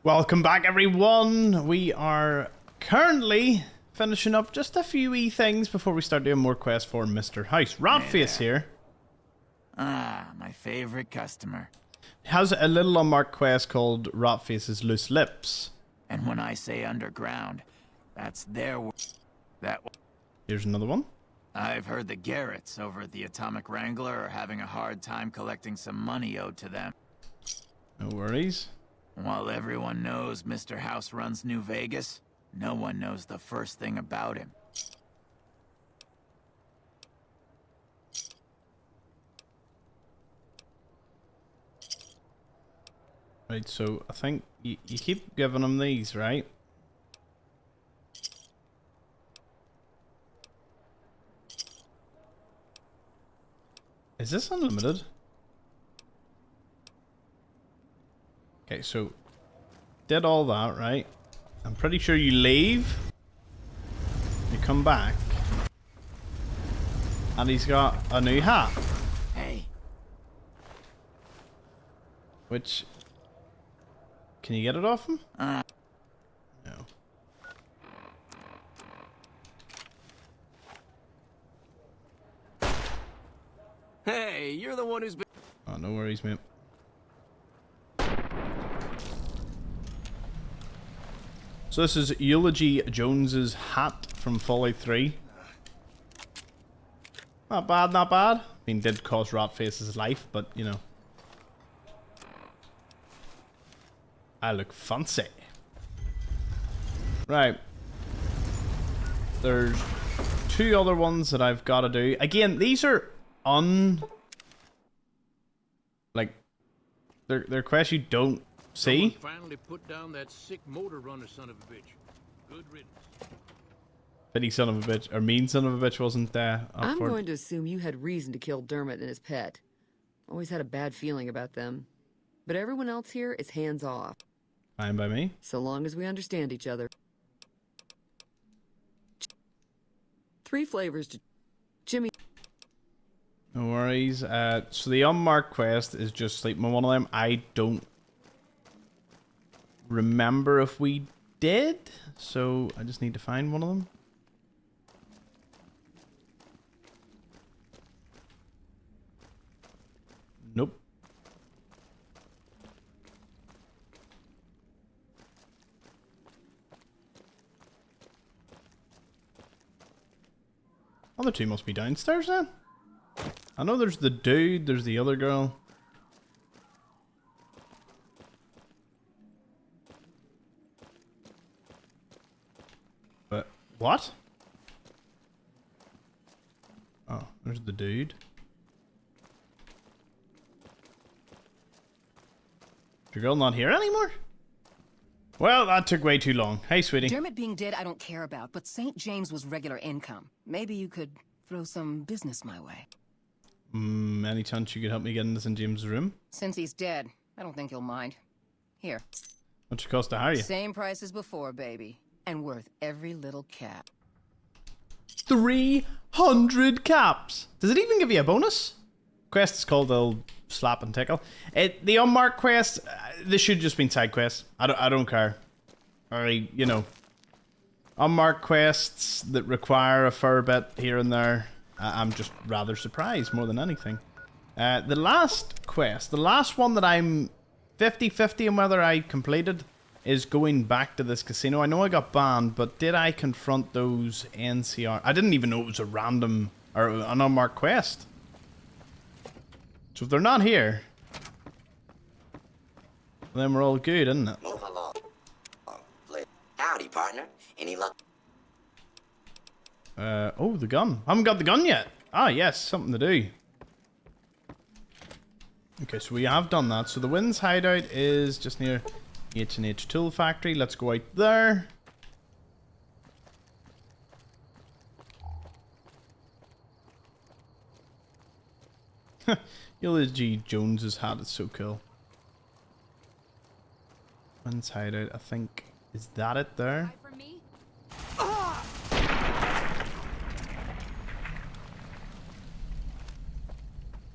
Welcome back, everyone. We are currently finishing up just a few wee things before we start doing more quests for Mr. House. Rodface here. Ah, my favorite customer. Has a little unmarked quest called Rodface's Loose Lips. And when I say underground, that's their that. Here's another one. I've heard the Garretts over at the Atomic Wrangler are having a hard time collecting some money owed to them. No worries. While everyone knows Mr. House runs New Vegas, no one knows the first thing about him. Right, so I think you keep giving them these, right? Is this unlimited? Okay, so did all that, right? I'm pretty sure you leave, you come back, and he's got a new hat. Hey. Which, can you get it off him? No. Hey, you're the one who's been... Oh, no worries, mate. So this is Eulogy Jones's hat from Fallout 3. Not bad, not bad. I mean, did cost Rodface's life, but, you know. I look fancy. Right. There's two other ones that I've got to do. Again, these are like, they're quests you don't see. Finally put down that sick motor runner son of a bitch. Good riddance. Pity son of a bitch, or mean son of a bitch wasn't up I'm for it. going to assume you had reason to kill Dermot and his pet. Always had a bad feeling about them. But everyone else here is hands off. Fine by me. So long as we understand each other. 3 flavors to Jimmy. No worries. So the unmarked quest is just sleeping on one of them. I don't remember if we did, so I just need to find one of them. Nope. Other two must be downstairs then. I know there's the dude, there's the other girl. But what? Oh, there's the dude. Is your girl not here anymore? Well, that took way too long. Hey, sweetie. Dermot being dead, I don't care about, but St. James was regular income. Maybe you could throw some business my way. Any chance you could help me get into St. James' room? Since he's dead, I don't think you'll mind. Here. What's it cost to hire you? Same price as before, baby. And worth every little cap. 300 caps! Does it even give you a bonus? Quest is called the Slap and Tickle. The unmarked quest, this should just been side quests. I don't care. You know, unmarked quests that require a fair bit here and there. I'm just rather surprised more than anything. The last quest, the last one that I'm 50-50 on whether I completed, is going back to this casino. I know I got banned, but did I confront those NCR? I didn't even know it was a random or an unmarked quest. So if they're not here, then we're all good, isn't it? Move along. Howdy, partner. Any luck? Oh, the gun. I haven't got the gun yet. Ah, yes, something to do. Okay, so we have done that. So the Wind's hideout is just near H&H Tool Factory. Let's go out there. Eulogy Jones's hat is so cool. Wind's hideout, I think. Is that it there?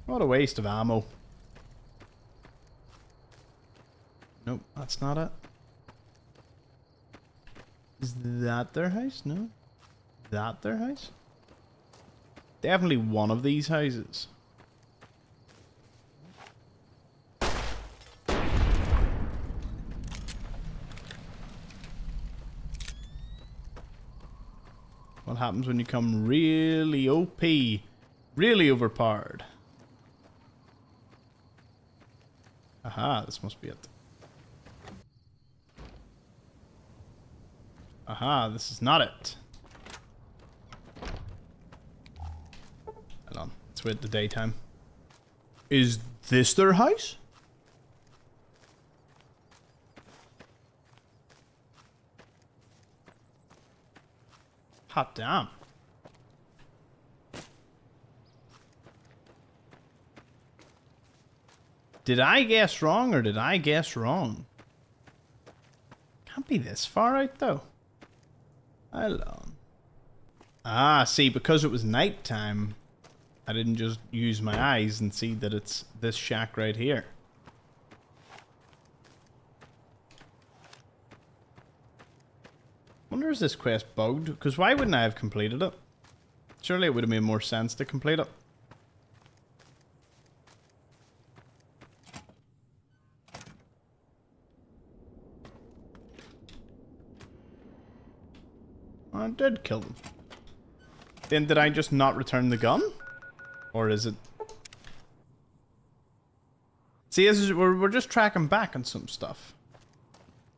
What a waste of ammo. Nope, that's not it. Is that their house? No. That their house? Definitely one of these houses. What happens when you come really OP? Really overpowered? Aha, this must be it. Aha, this is not it. Hold on, let's wait the daytime. Is this their house? Hot damn. Did I guess wrong or did I guess wrong? Can't be this far out though. Hold on. Ah, see, because it was nighttime, I didn't just use my eyes and see that it's this shack right here. Wonder is this quest bugged? Because why wouldn't I have completed it? Surely it would have made more sense to complete it. I did kill them. Then did I just not return the gun? Or is it... See, this is, we're just tracking back on some stuff.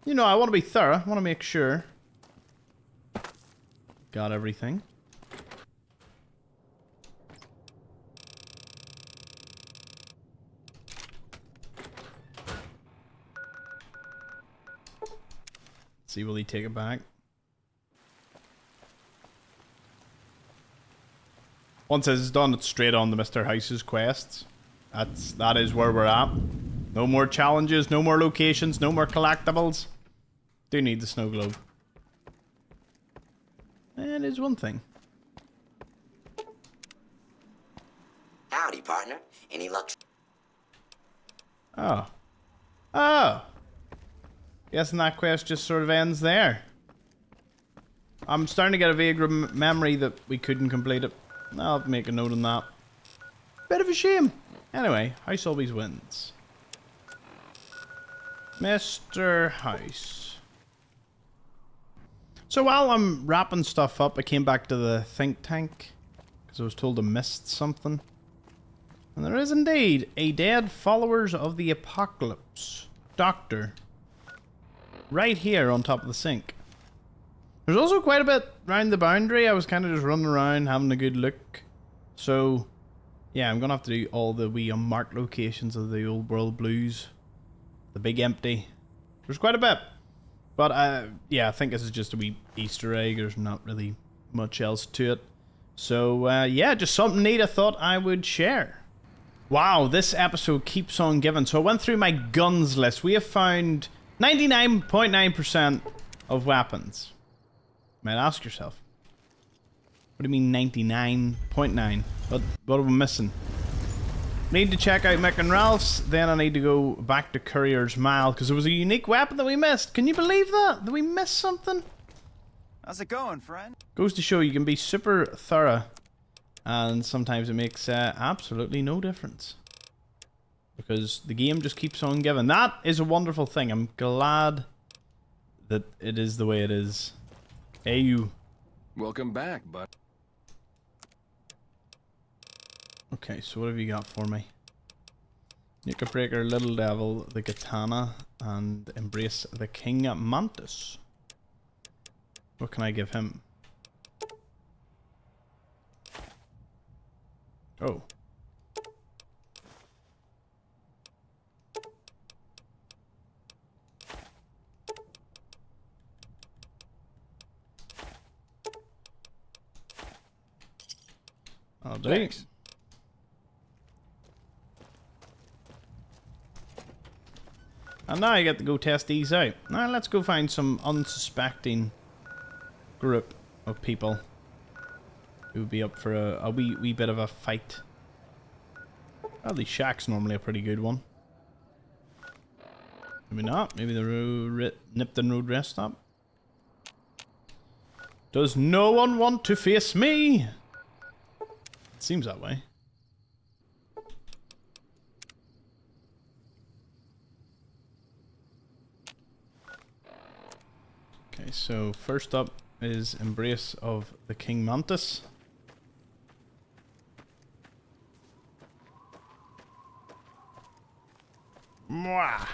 You know, I want to be thorough. I want to make sure. Got everything. Let's see, will he take it back? Once it's done, it's straight on to Mr. House's quests. That is where we're at. No more challenges, no more locations, no more collectibles. Do need the snow globe. That is one thing. Howdy, partner. Any luck? Oh. Oh. Guessing that quest just sort of ends there. I'm starting to get a vague memory that we couldn't complete it. I'll make a note on that. Bit of a shame. Anyway, House always wins. Mr. House. So while I'm wrapping stuff up, I came back to the think tank. Because I was told I missed something. And there is indeed a dead followers of the apocalypse doctor. Right here on top of the sink. There's also quite a bit around the boundary. I was kind of just running around having a good look. So, yeah, I'm going to have to do all the wee unmarked locations of the old world blues. The big empty. There's quite a bit. But, yeah, I think this is just a wee Easter egg. There's not really much else to it. So, yeah, just something neat I thought I would share. Wow, this episode keeps on giving. So I went through my guns list. We have found 99.9% of weapons. You might ask yourself, what do you mean 99.9? What are we missing? Need to check out Mick and Ralph's. Then I need to go back to Courier's Mile because there was a unique weapon that we missed. Can you believe that? Did we miss something? How's it going, friend? Goes to show you can be super thorough, and sometimes it makes absolutely no difference because the game just keeps on giving. That is a wonderful thing. I'm glad that it is the way it is. Hey, you. Welcome back, bud. Okay, so what have you got for me? Nuka Breaker, Little Devil, the Katana, and Embrace the King Mantis. What can I give him? Oh. I'll do. Thanks. And now I get to go test these out. Now let's go find some unsuspecting group of people who would be up for a wee bit of a fight. Well, the shack's normally a pretty good one. Maybe not. Maybe the Nipton Road rest stop. Does no one want to face me? It seems that way. Okay, so first up is Embrace of the King Mantis. Mwah.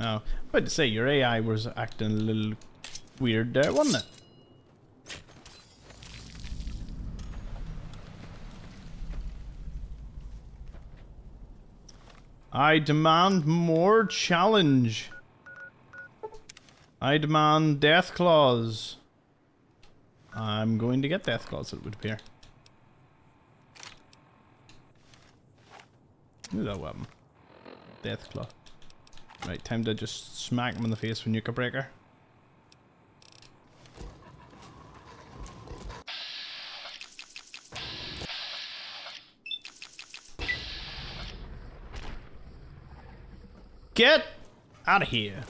Oh, about to say your AI was acting a little weird there, wasn't it? I demand more challenge. I demand death claws. I'm going to get death claws, it would appear. Look at that weapon. Death claw. Right, time to just smack him in the face with Nuka Breaker. Get out of here.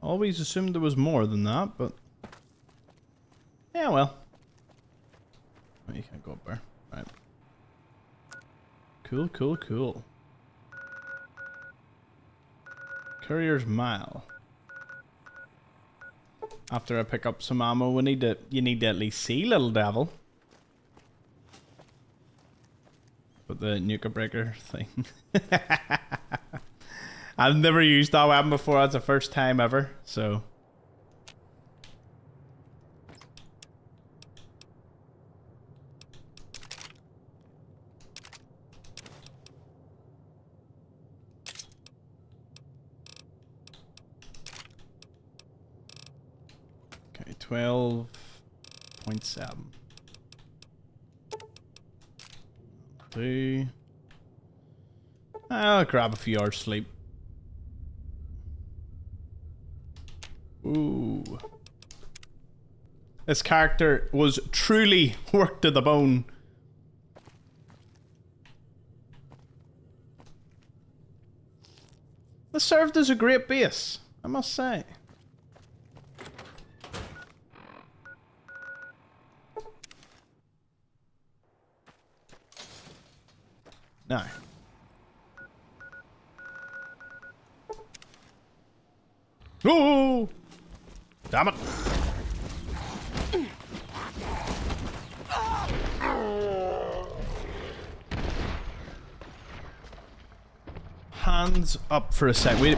Always assumed there was more than that, but yeah, well. Oh, you can't go up there. Right. Cool, cool, cool. Courier's Mile. After I pick up some ammo, you need to at least see Little Devil. But the Nuka Breaker thing. I've never used that weapon before. That's the first time ever, so. Okay, 12.7. 2. I'll grab a few hours sleep. Ooh. This character was truly worked to the bone. This served as a great base, I must say. Now. Oh! Damn it! Hands up for a sec. Wait.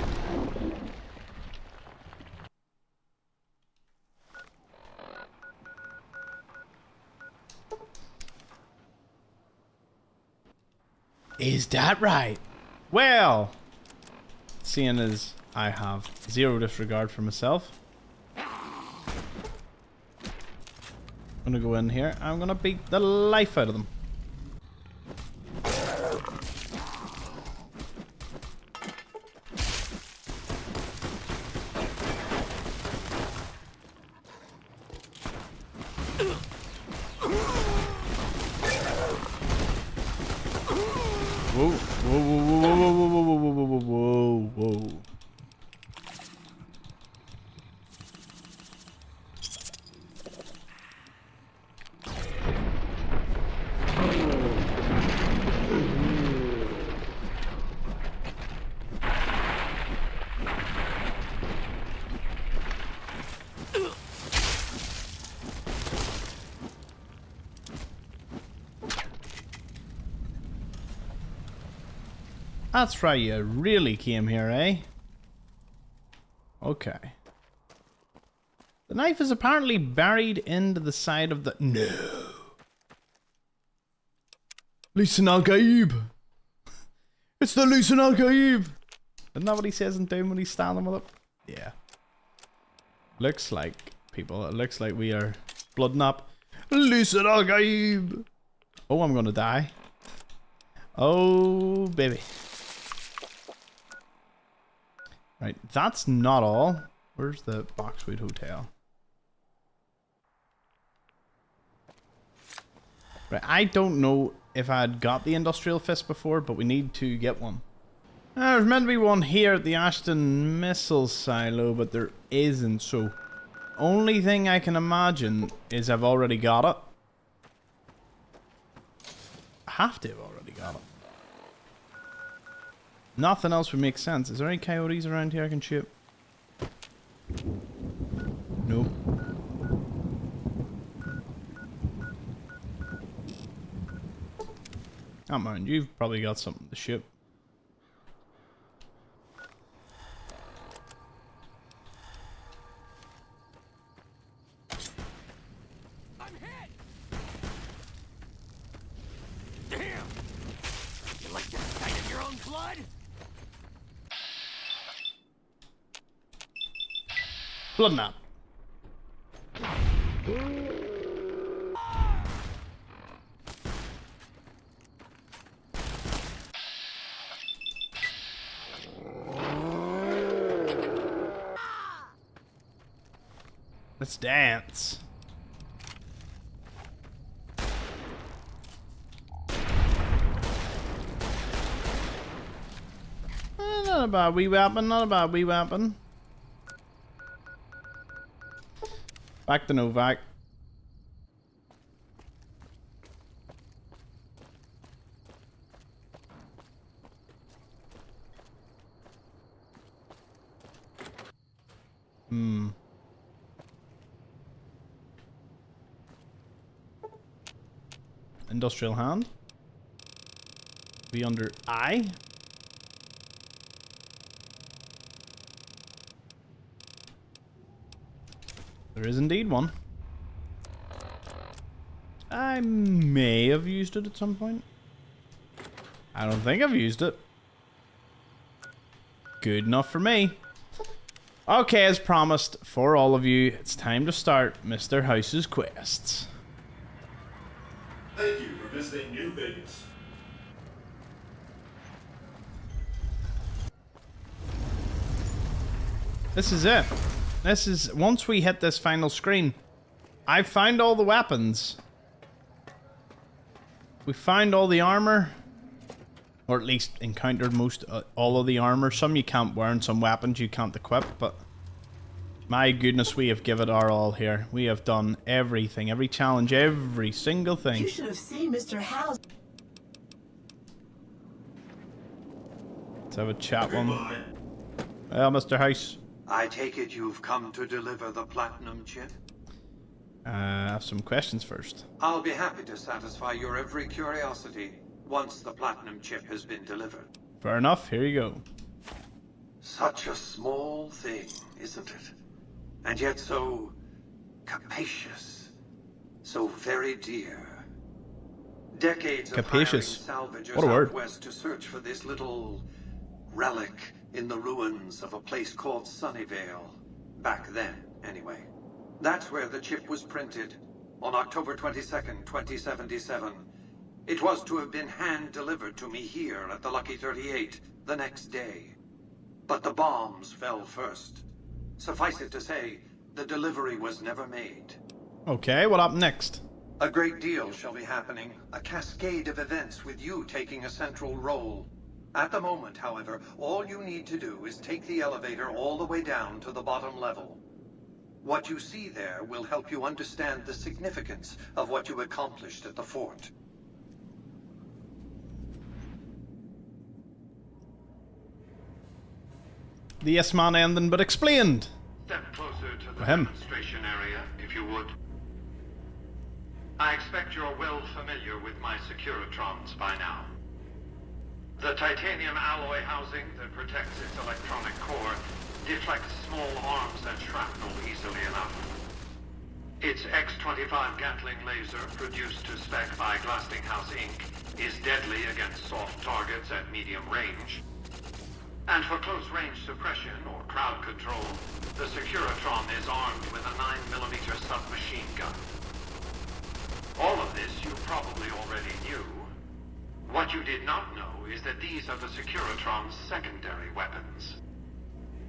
Is that right? Well, seeing as I have zero disregard for myself, I'm gonna go in here. I'm gonna beat the life out of them. Whoa, whoa, whoa, whoa, whoa, whoa, whoa, whoa, whoa, whoa, whoa. That's right, you really came here, eh? Okay. The knife is apparently buried into the side of the... No. Listen Al Gaib. It's the Listen Al Gaib. Isn't that what he says in Doom when he's standing with it? Yeah. Looks like, people, it looks like we are blooding up. Listen Al Gaib. Oh, I'm gonna die. Oh, baby. Right, that's not all. Where's the Boxwood Hotel? Right, I don't know if I had got the industrial fist before, but we need to get one. There's meant to be one here at the Ashton missile silo, but there isn't, so only thing I can imagine is I've already got it. I have to have already got it. Nothing else would make sense. Is there any coyotes around here I can shoot? No. Oh man, you've probably got something to shoot. I'm hit! Damn! You like the sight of your own blood? Blood map. Let's dance. Not a bad wee weapon, not a bad wee weapon. Back to Novak. Industrial hand. Be under I. There is indeed one. I may have used it at some point. I don't think I've used it. Good enough for me. Okay, as promised, for all of you, it's time to start Mr. House's quests. Thank you for visiting New Vegas. This is it. This is, once we hit this final screen, I've found all the weapons. We found all the armor. Or at least encountered most, all of the armor. Some you can't wear and some weapons you can't equip, but my goodness, we have given our all here. We have done everything, every challenge, every single thing. You should have seen Mr. House. Let's have a chat one. Goodbye. Well, Mr. House. I take it you've come to deliver the platinum chip? I have some questions first. I'll be happy to satisfy your every curiosity once the platinum chip has been delivered. Fair enough, here you go. Such a small thing, isn't it? And yet so capacious, so very dear. Decades Capacious. of hiring salvagers What a word. out west to search for this little relic in the ruins of a place called Sunnyvale. Back then, anyway. That's where the chip was printed, on October 22nd, 2077. It was to have been hand-delivered to me here at the Lucky 38 the next day. But the bombs fell first. Suffice it to say, the delivery was never made. Okay, what up next? A great deal shall be happening, a cascade of events with you taking a central role. At the moment, however, all you need to do is take the elevator all the way down to the bottom level. What you see there will help you understand the significance of what you accomplished at the fort. The yes man ending, but explained. Step closer to the him. demonstration area, if you would. I expect you're well familiar with my Securitrons by now. The titanium alloy housing that protects its electronic core deflects small arms and shrapnel easily enough. Its X-25 Gatling laser, produced to spec by Glastinghouse Inc., is deadly against soft targets at medium range. And for close-range suppression, or crowd control, the Securitron is armed with a 9mm submachine gun. All of this you probably already knew. What you did not know is that these are the Securitron's secondary weapons.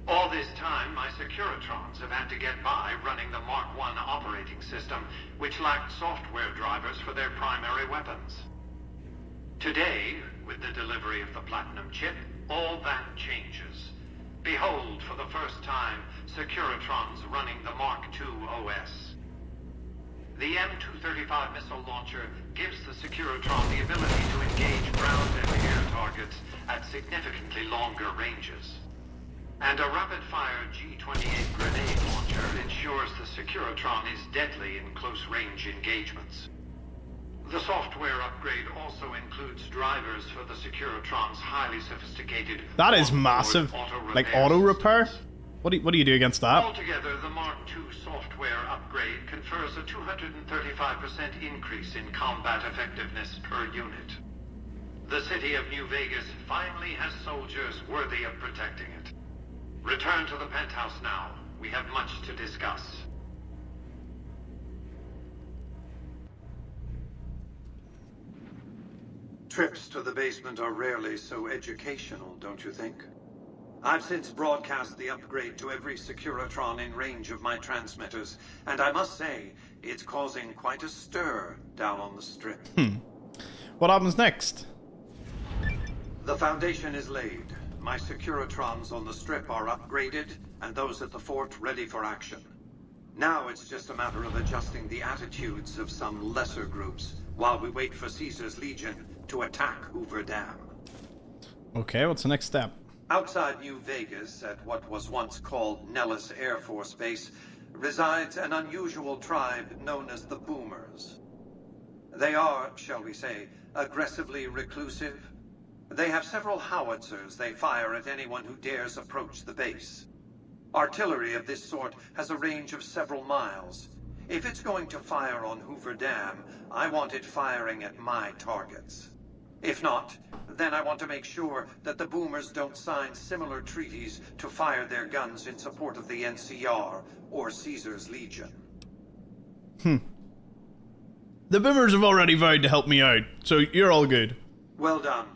All this time, my Securitrons have had to get by running the Mark I operating system, which lacked software drivers for their primary weapons. Today, with the delivery of the Platinum chip, all that changes. Behold, for the first time, Securitrons running the Mark II OS. The M235 missile launcher gives the Securitron the ability to engage ground and air targets at significantly longer ranges. And a rapid-fire G-28 grenade launcher ensures the Securitron is deadly in close-range engagements. The software upgrade also includes drivers for the Securitron's highly sophisticated... That is massive. Like auto repair? What do you do against that? Altogether, the Mark II software upgrade confers a 235% increase in combat effectiveness per unit. The city of New Vegas finally has soldiers worthy of protecting it. Return to the penthouse now. We have much to discuss. Trips to the basement are rarely so educational, don't you think? I've since broadcast the upgrade to every Securitron in range of my transmitters, and I must say, it's causing quite a stir down on the Strip. What happens next? The foundation is laid. My Securitrons on the Strip are upgraded, and those at the fort ready for action. Now it's just a matter of adjusting the attitudes of some lesser groups, while we wait for Caesar's Legion to attack Hoover Dam. Okay, what's the next step? Outside New Vegas, at what was once called Nellis Air Force Base, resides an unusual tribe known as the Boomers. They are, shall we say, aggressively reclusive. They have several howitzers they fire at anyone who dares approach the base. Artillery of this sort has a range of several miles. If it's going to fire on Hoover Dam, I want it firing at my targets. If not, then I want to make sure that the Boomers don't sign similar treaties to fire their guns in support of the NCR or Caesar's Legion. The Boomers have already vowed to help me out, so you're all good. Well done.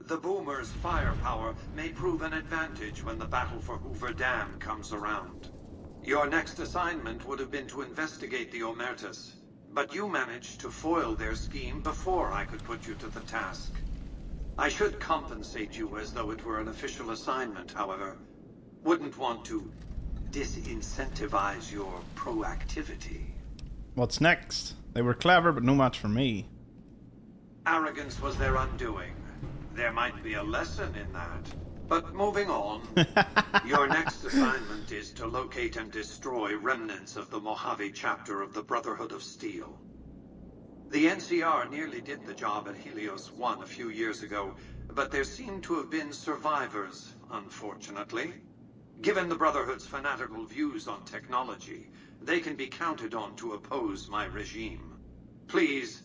The Boomers' firepower may prove an advantage when the battle for Hoover Dam comes around. Your next assignment would have been to investigate the Omertas, but you managed to foil their scheme before I could put you to the task. I should compensate you as though it were an official assignment, however. Wouldn't want to disincentivize your proactivity. What's next? They were clever, but no match for me. Arrogance was their undoing. There might be a lesson in that. But moving on, your next assignment is to locate and destroy remnants of the Mojave chapter of the Brotherhood of Steel. The NCR nearly did the job at Helios 1 a few years ago, but there seem to have been survivors, unfortunately. Given the Brotherhood's fanatical views on technology, they can be counted on to oppose my regime. Please,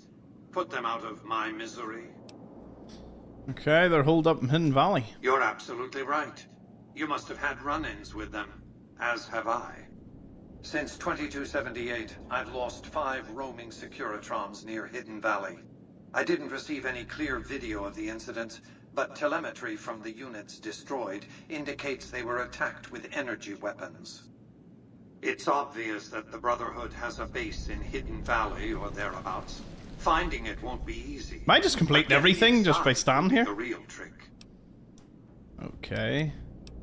put them out of my misery. Okay, they're holed up in Hidden Valley. You're absolutely right. You must have had run-ins with them, as have I. Since 2278, I've lost 5 roaming Securitrons near Hidden Valley. I didn't receive any clear video of the incident, but telemetry from the units destroyed indicates they were attacked with energy weapons. It's obvious that the Brotherhood has a base in Hidden Valley or thereabouts. Finding it won't be easy. Am I just completing everything just by standing here? The real trick. Okay.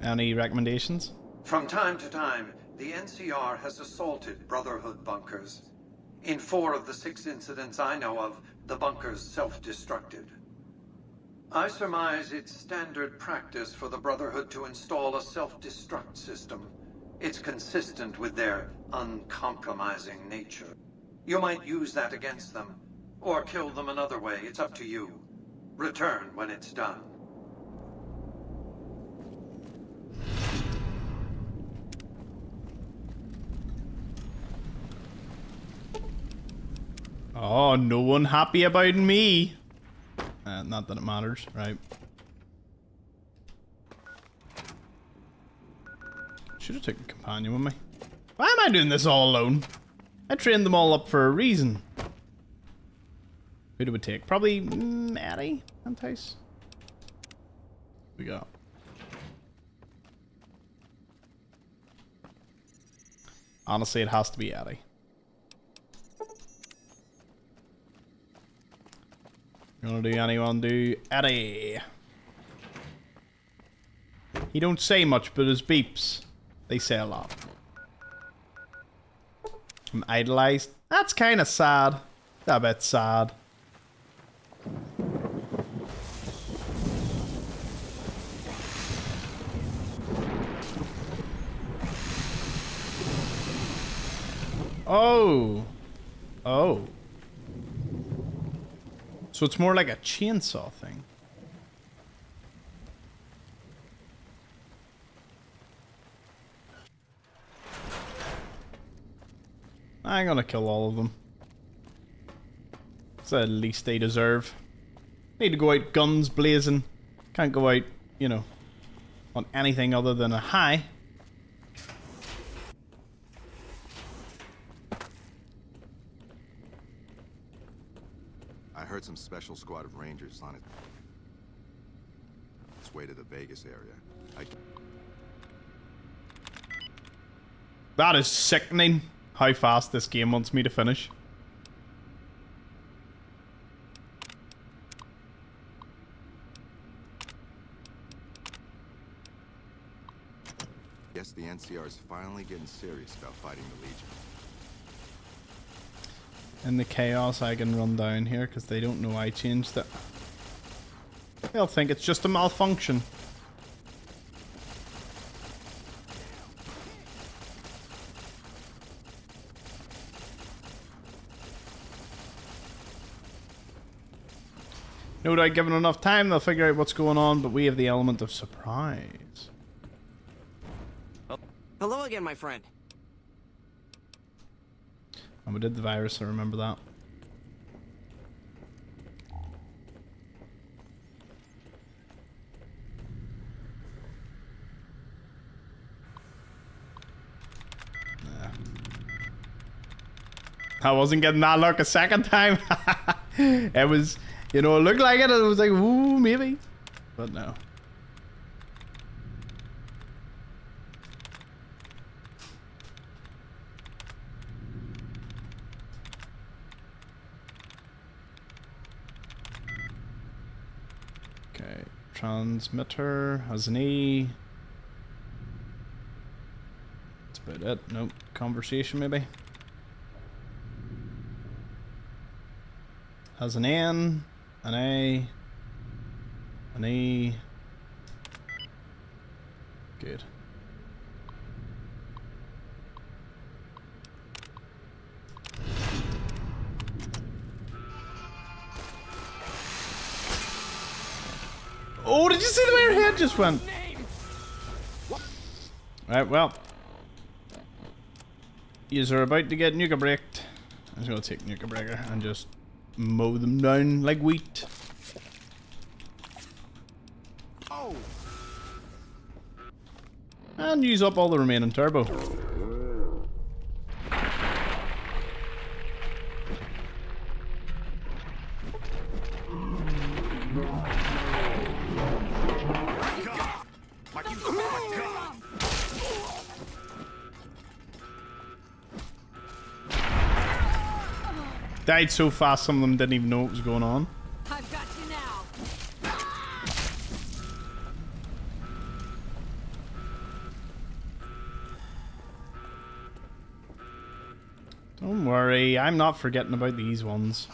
Any recommendations? From time to time, the NCR has assaulted Brotherhood bunkers. In 4 of the 6 incidents I know of, the bunkers self-destructed. I surmise it's standard practice for the Brotherhood to install a self-destruct system. It's consistent with their uncompromising nature. You might use that against them, or kill them another way. It's up to you. Return when it's done. Oh, no one happy about me. Not that it matters, right? Should have taken a companion with me. Why am I doing this all alone? I trained them all up for a reason. Who do we take? Probably Mary Antice. We got. Honestly, it has to be Eddie. You wanna do anyone? Do Eddie. He don't say much, but his beeps, they say a lot. I'm idolized. That's kind of sad. A bit sad. Oh. Oh. So it's more like a chainsaw thing. I'm gonna kill all of them. It's the least they deserve. Need to go out guns blazing. Can't go out, you know, on anything other than a high. I heard some special squad of rangers on its way to the Vegas area. That is sickening how fast this game wants me to finish. Guess the NCR is finally getting serious about fighting the Legion. In the chaos, I can run down here because they don't know I changed it. They'll think it's just a malfunction. No doubt, given enough time, they'll figure out what's going on, but we have the element of surprise. Hello again, my friend. And we did the virus, I remember that. Nah. I wasn't getting that luck a second time. It was, you know, it looked like it, and it was like, ooh, maybe. But no. Okay, transmitter has an E. That's about it. Nope, conversation maybe. Has an N, an A, an E. Good. Oh, did you see the way her head just went? Right, well. Yous are about to get nuka braked. I'm just gonna take nuka breaker and just mow them down like wheat. Oh. And use up all the remaining turbo. Died so fast some of them didn't even know what was going on. I've got you now. Don't worry, I'm not forgetting about these ones.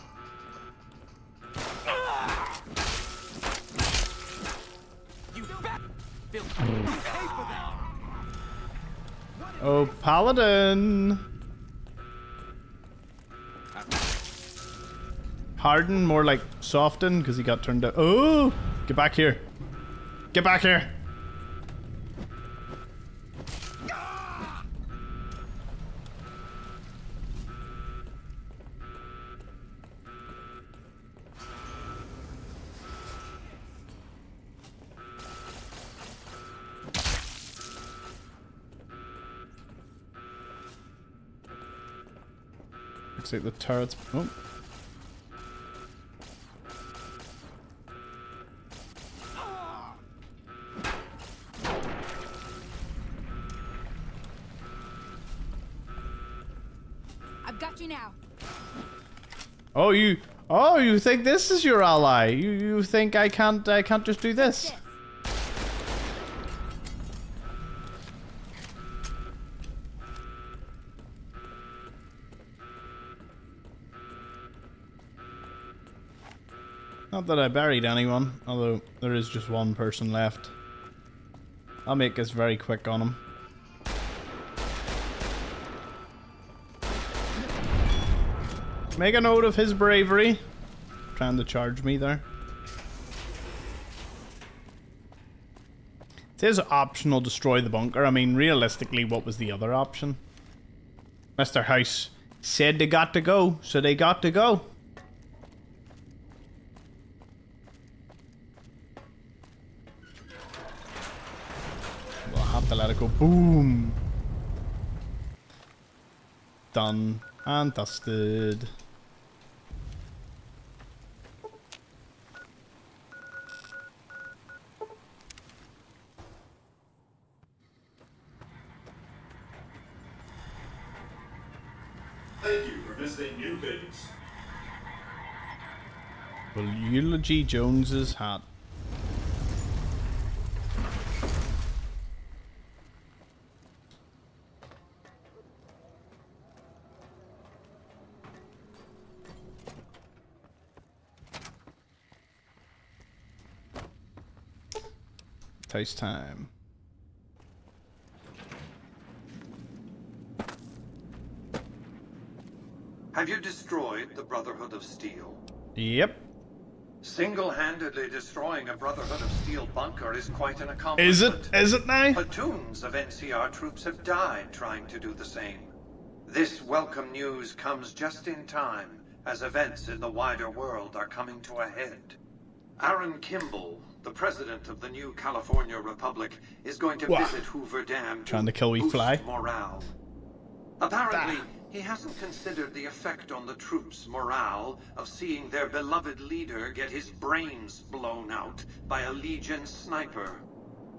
Oh, Paladin! Harden, more like soften, because he got turned down. Oh! Get back here. Get back here! Looks like the turret's... Oh. you now. Oh, you think this is your ally? You think I can't just do this? Not that I buried anyone, although there is just one person left. I'll make this very quick on him. Make a note of his bravery. Trying to charge me there. It is optional, destroy the bunker. I mean, realistically, what was the other option? Mr. House said they got to go, so they got to go. We'll have to let it go. Boom. Done and dusted. Thank you for visiting New Vegas. Well, Eulogy Jones's hat. Taste time. Have you destroyed the Brotherhood of Steel? Yep. Single-handedly destroying a Brotherhood of Steel bunker is quite an accomplishment. Is it now? Platoons of NCR troops have died trying to do the same. This welcome news comes just in time, as events in the wider world are coming to a head. Aaron Kimball, the president of the new California Republic, is going to visit Hoover Dam trying to kill we fly. Morale. Apparently, he hasn't considered the effect on the troops' morale of seeing their beloved leader get his brains blown out by a Legion sniper.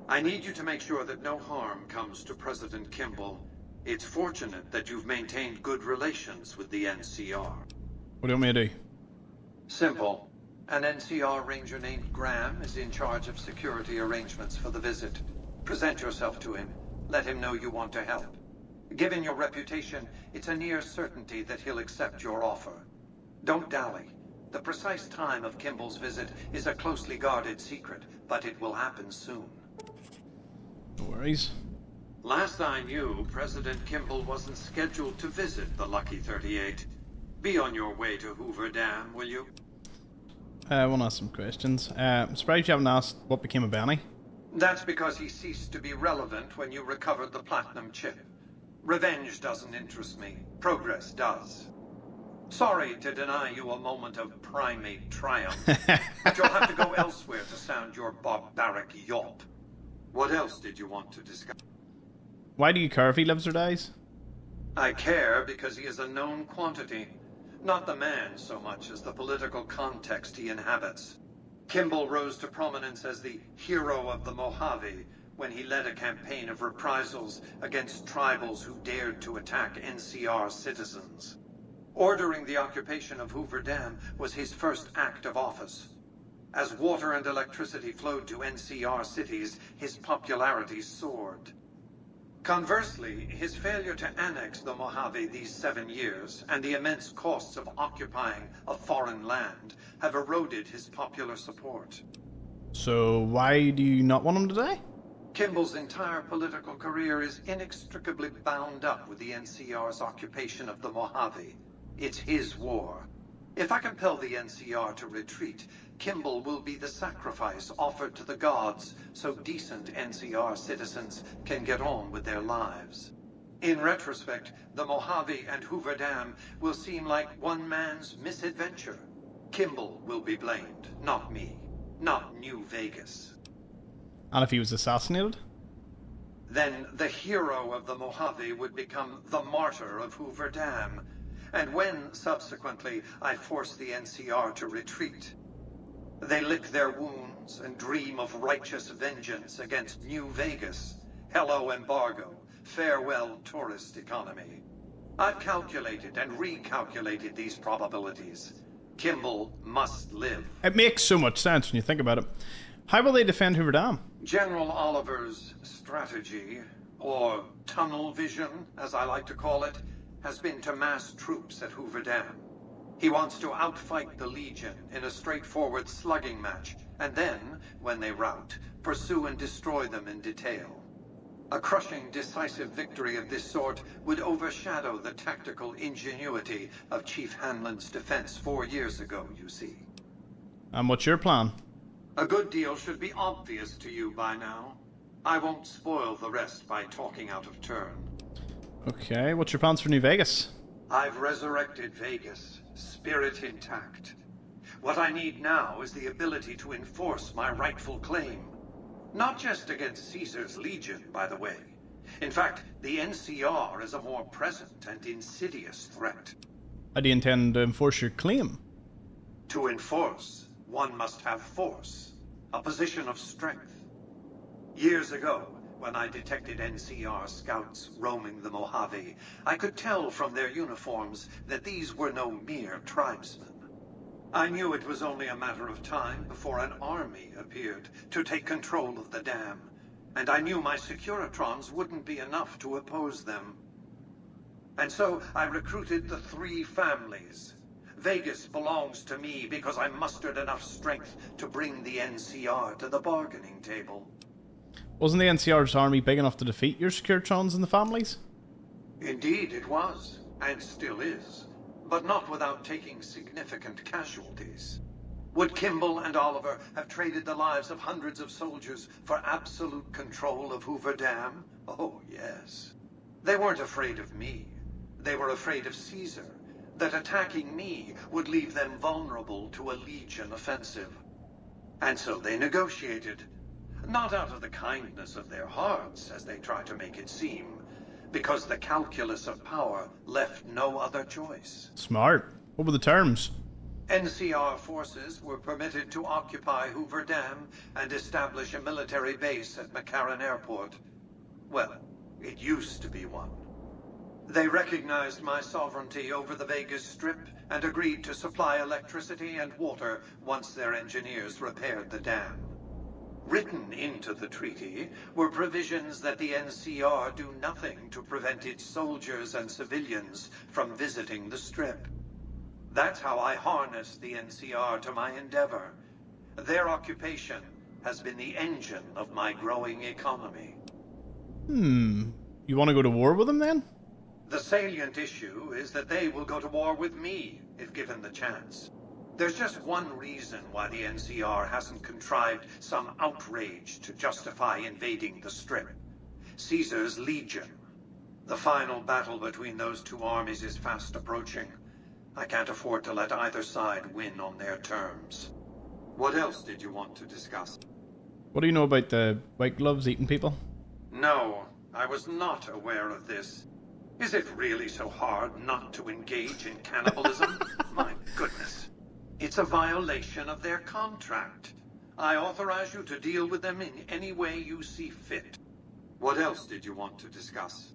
I need you to make sure that no harm comes to President Kimball. It's fortunate that you've maintained good relations with the NCR. What do you want me to do? Simple. An NCR ranger named Graham is in charge of security arrangements for the visit. Present yourself to him. Let him know you want to help. Given your reputation, it's a near certainty that he'll accept your offer. Don't dally. The precise time of Kimball's visit is a closely guarded secret, but it will happen soon. No worries. Last I knew, President Kimball wasn't scheduled to visit the Lucky 38. Be on your way to Hoover Dam, will you? I want to ask some questions. I'm surprised you haven't asked what became of Benny. That's because he ceased to be relevant when you recovered the platinum chip. Revenge doesn't interest me. Progress does. Sorry to deny you a moment of primate triumph, but you'll have to go elsewhere to sound your barbaric yawp. What else did you want to discuss? Why do you care if he lives or dies? I care because he is a known quantity. Not the man so much as the political context he inhabits. Kimball rose to prominence as the hero of the Mojave when he led a campaign of reprisals against tribals who dared to attack NCR citizens. Ordering the occupation of Hoover Dam was his first act of office. As water and electricity flowed to NCR cities, his popularity soared. Conversely, his failure to annex the Mojave these 7 years and the immense costs of occupying a foreign land have eroded his popular support. So why do you not want him to die? Kimball's entire political career is inextricably bound up with the NCR's occupation of the Mojave. It's his war. If I compel the NCR to retreat, Kimball will be the sacrifice offered to the gods so decent NCR citizens can get on with their lives. In retrospect, the Mojave and Hoover Dam will seem like one man's misadventure. Kimball will be blamed, not me, not New Vegas. And if he was assassinated? Then the hero of the Mojave would become the martyr of Hoover Dam. And when, subsequently, I force the NCR to retreat, they lick their wounds and dream of righteous vengeance against New Vegas. Hello, embargo. Farewell, tourist economy. I've calculated and recalculated these probabilities. Kimball must live. It makes so much sense when you think about it. How will they defend Hoover Dam? General Oliver's strategy, or tunnel vision, as I like to call it, has been to mass troops at Hoover Dam. He wants to outfight the Legion in a straightforward slugging match, and then, when they rout, pursue and destroy them in detail. A crushing, decisive victory of this sort would overshadow the tactical ingenuity of Chief Hanlon's defense 4 years ago, you see. And what's your plan? A good deal should be obvious to you by now. I won't spoil the rest by talking out of turn. Okay, what's your plans for New Vegas? I've resurrected Vegas, spirit intact. What I need now is the ability to enforce my rightful claim. Not just against Caesar's Legion, by the way. In fact, the NCR is a more present and insidious threat. How do you intend to enforce your claim? To enforce, one must have force, a position of strength. Years ago, when I detected NCR scouts roaming the Mojave, I could tell from their uniforms that these were no mere tribesmen. I knew it was only a matter of time before an army appeared to take control of the dam, and I knew my Securitrons wouldn't be enough to oppose them. And so I recruited the 3 families. Vegas belongs to me because I mustered enough strength to bring the NCR to the bargaining table. Wasn't the NCR's army big enough to defeat your Securitrons and the families? Indeed it was, and still is. But not without taking significant casualties. Would Kimball and Oliver have traded the lives of hundreds of soldiers for absolute control of Hoover Dam? Oh, yes. They weren't afraid of me. They were afraid of Caesar, that attacking me would leave them vulnerable to a Legion offensive. And so they negotiated. Not out of the kindness of their hearts, as they try to make it seem, because the calculus of power left no other choice. Smart. What were the terms? NCR forces were permitted to occupy Hoover Dam and establish a military base at McCarran Airport. Well, it used to be one. They recognized my sovereignty over the Vegas Strip and agreed to supply electricity and water once their engineers repaired the dam. Written into the treaty were provisions that the NCR do nothing to prevent its soldiers and civilians from visiting the Strip. That's how I harnessed the NCR to my endeavor. Their occupation has been the engine of my growing economy. You want to go to war with them then? The salient issue is that they will go to war with me if given the chance. There's just one reason why the NCR hasn't contrived some outrage to justify invading the Strip. Caesar's Legion. The final battle between those 2 armies is fast approaching. I can't afford to let either side win on their terms. What else did you want to discuss? What do you know about the white gloves eating people? No, I was not aware of this. Is it really so hard not to engage in cannibalism? My goodness. It's a violation of their contract. I authorize you to deal with them in any way you see fit. What else did you want to discuss?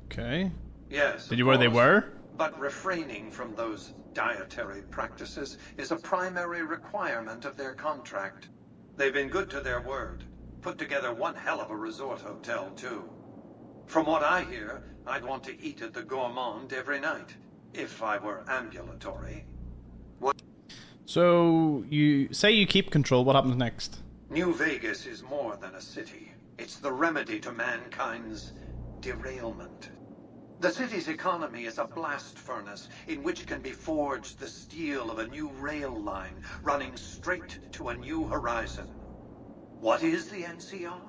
Okay. Yes. Did you where they were? But refraining from those dietary practices is a primary requirement of their contract. They've been good to their word. Put together one hell of a resort hotel, too. From what I hear, I'd want to eat at the Gourmand every night, if I were ambulatory. So, you say you keep control, what happens next? New Vegas is more than a city. It's the remedy to mankind's derailment. The city's economy is a blast furnace in which can be forged the steel of a new rail line running straight to a new horizon. What is the NCR?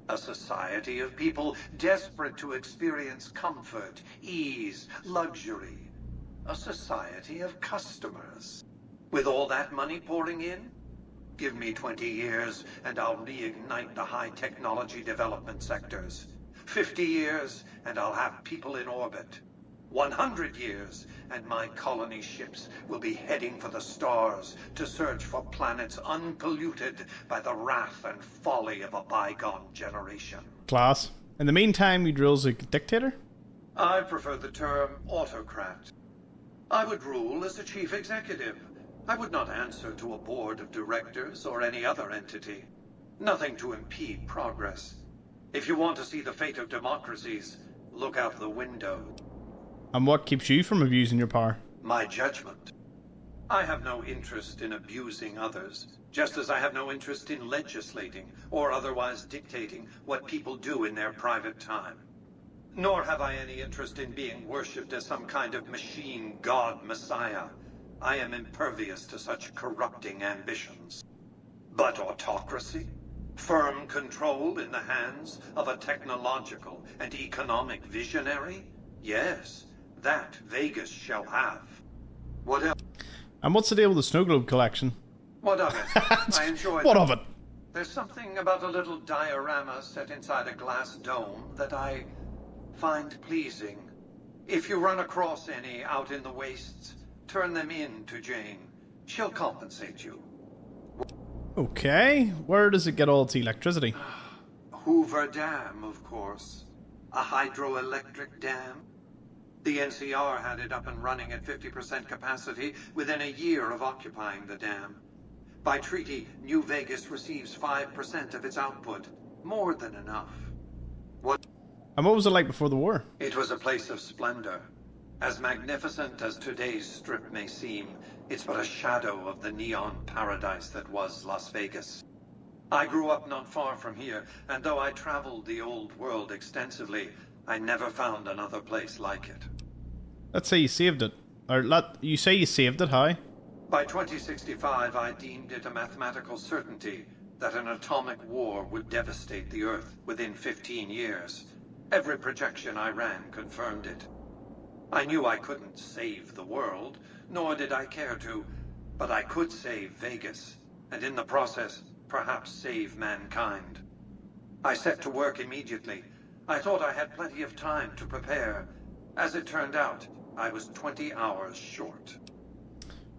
A society of people desperate to experience comfort, ease, luxury. A society of customers. With all that money pouring in? Give me 20 years and I'll reignite the high technology development sectors. 50 years and I'll have people in orbit. 100 years and my colony ships will be heading for the stars to search for planets unpolluted by the wrath and folly of a bygone generation. Class. In the meantime, you drills a dictator? I prefer the term autocrat. I would rule as a chief executive. I would not answer to a board of directors or any other entity. Nothing to impede progress. If you want to see the fate of democracies, look out the window. And what keeps you from abusing your power? My judgment. I have no interest in abusing others, just as I have no interest in legislating or otherwise dictating what people do in their private time. Nor have I any interest in being worshipped as some kind of machine god messiah. I am impervious to such corrupting ambitions. But autocracy? Firm control in the hands of a technological and economic visionary? Yes, that Vegas shall have. What else? And what's the deal with the snowglobe collection? What of it? I enjoy What them. of it? There's something about a little diorama set inside a glass dome that I find pleasing. If you run across any out in the wastes, turn them in to Jane. She'll compensate you. Okay, where does it get all its electricity? Hoover Dam, of course. A hydroelectric dam. The NCR had it up and running at 50% capacity within a year of occupying the dam. By treaty, New Vegas receives 5% of its output. More than enough. And what was it like before the war? It was a place of splendor. As magnificent as today's strip may seem, it's but a shadow of the neon paradise that was Las Vegas. I grew up not far from here, and though I traveled the old world extensively, I never found another place like it. Let's say you saved it. Or you say you saved it, how? By 2065, I deemed it a mathematical certainty that an atomic war would devastate the Earth within 15 years. Every projection I ran confirmed it. I knew I couldn't save the world, nor did I care to, but I could save Vegas, and in the process, perhaps save mankind. I set to work immediately. I thought I had plenty of time to prepare. As it turned out, I was 20 hours short.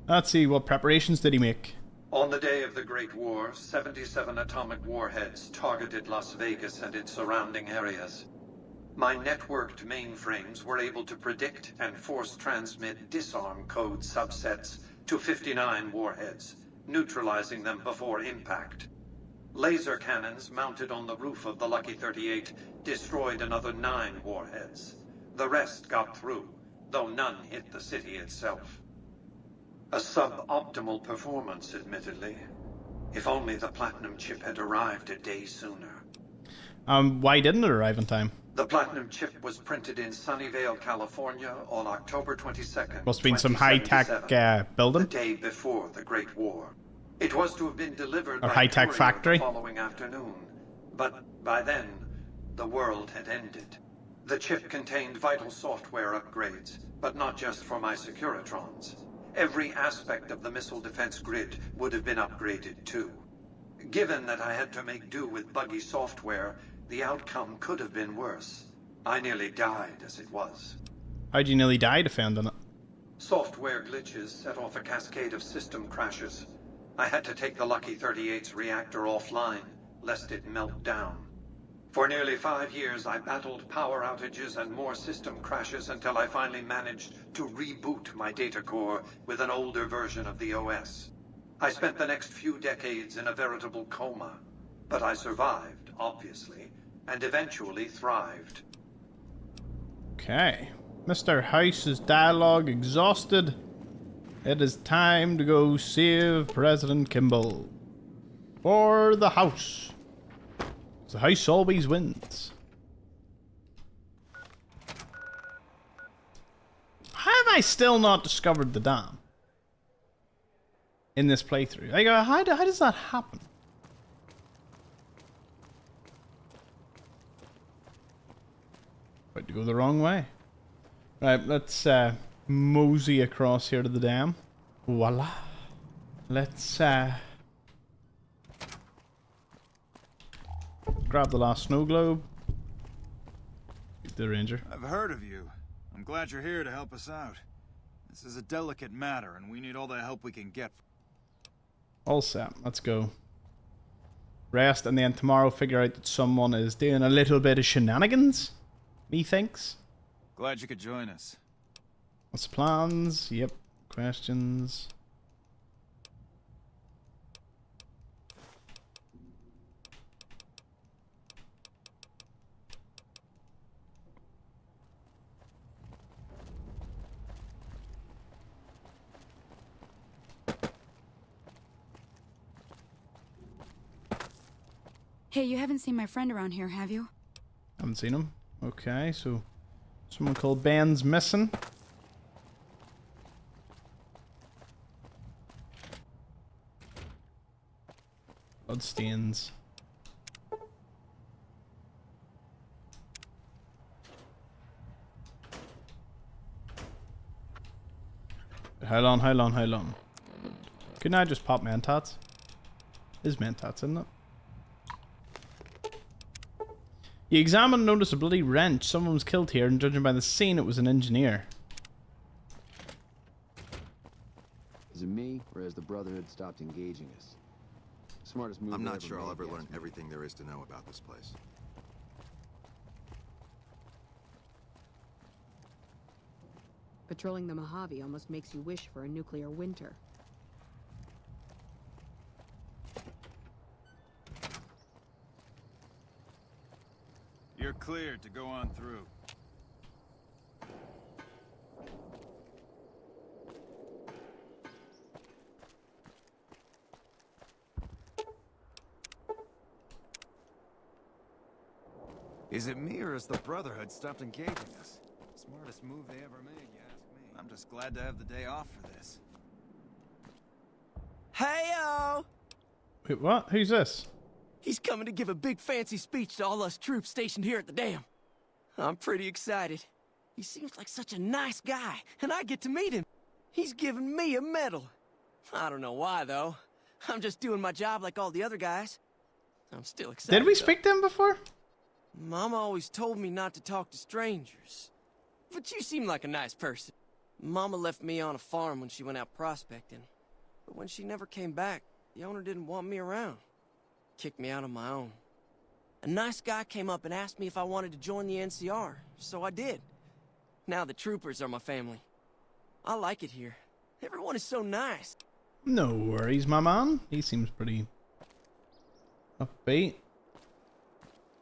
Let's see, what preparations did he make? On the day of the Great War, 77 atomic warheads targeted Las Vegas and its surrounding areas. My networked mainframes were able to predict and force transmit disarm code subsets to 59 warheads, neutralizing them before impact. Laser cannons mounted on the roof of the Lucky 38 destroyed another 9 warheads. The rest got through, though none hit the city itself. A suboptimal performance, admittedly. If only the platinum chip had arrived a day sooner. Why didn't it arrive in time? The platinum chip was printed in Sunnyvale, California on October 22nd, Must have been some high-tech building. The day before the Great War. It was to have been delivered Or by high-tech courier factory. the following afternoon. But by then, the world had ended. The chip contained vital software upgrades, but not just for my Securitrons. Every aspect of the missile defense grid would have been upgraded too. Given that I had to make do with buggy software, the outcome could have been worse. I nearly died as it was. How'd you nearly die defending it? Software glitches set off a cascade of system crashes. I had to take the Lucky 38's reactor offline, lest it melt down. For nearly 5 years, I battled power outages and more system crashes until I finally managed to reboot my data core with an older version of the OS. I spent the next few decades in a veritable coma, but I survived, obviously, and eventually thrived. Okay. Mr. House's dialogue exhausted. It is time to go save President Kimball. For the House. The House always wins. How have I still not discovered the dam? In this playthrough. Like, how does that happen? About to go the wrong way. Right, let's mosey across here to the dam. Voila. Let's grab the last snow globe. Get the ranger. I've heard of you. I'm glad you're here to help us out. This is a delicate matter, and we need all the help we can get. All set. Let's go. Rest, and then tomorrow figure out that someone is doing a little bit of shenanigans. Methinks. Glad you could join us. What's the plans? Yep. Questions. Hey, you haven't seen my friend around here, have you? Haven't seen him. Okay, so someone called Ben's missing. Bloodstains. How long? Couldn't I just pop mentats? Is mentats, isn't it? You examine and notice a bloody wrench. Someone was killed here, and judging by the scene, it was an engineer. Is it me, or has the Brotherhood stopped engaging us? Smartest move. I'm not sure I'll ever learn everything there is to know about this place. Patrolling the Mojave almost makes you wish for a nuclear winter. You're cleared to go on through. Is it me, or has the Brotherhood stopped engaging us? Smartest move they ever made, you ask me. I'm just glad to have the day off for this. Hey-o! Wait, what? Who's this? He's coming to give a big fancy speech to all us troops stationed here at the dam. I'm pretty excited. He seems like such a nice guy, and I get to meet him. He's giving me a medal. I don't know why, though. I'm just doing my job like all the other guys. I'm still excited. Did we speak to him before? Mama always told me not to talk to strangers. But you seem like a nice person. Mama left me on a farm when she went out prospecting. But when she never came back, the owner didn't want me around. Kicked me out on my own. A nice guy came up and asked me if I wanted to join the NCR, so I did. Now the troopers are my family. I like it here. Everyone is so nice. No worries, my man. He seems pretty upbeat.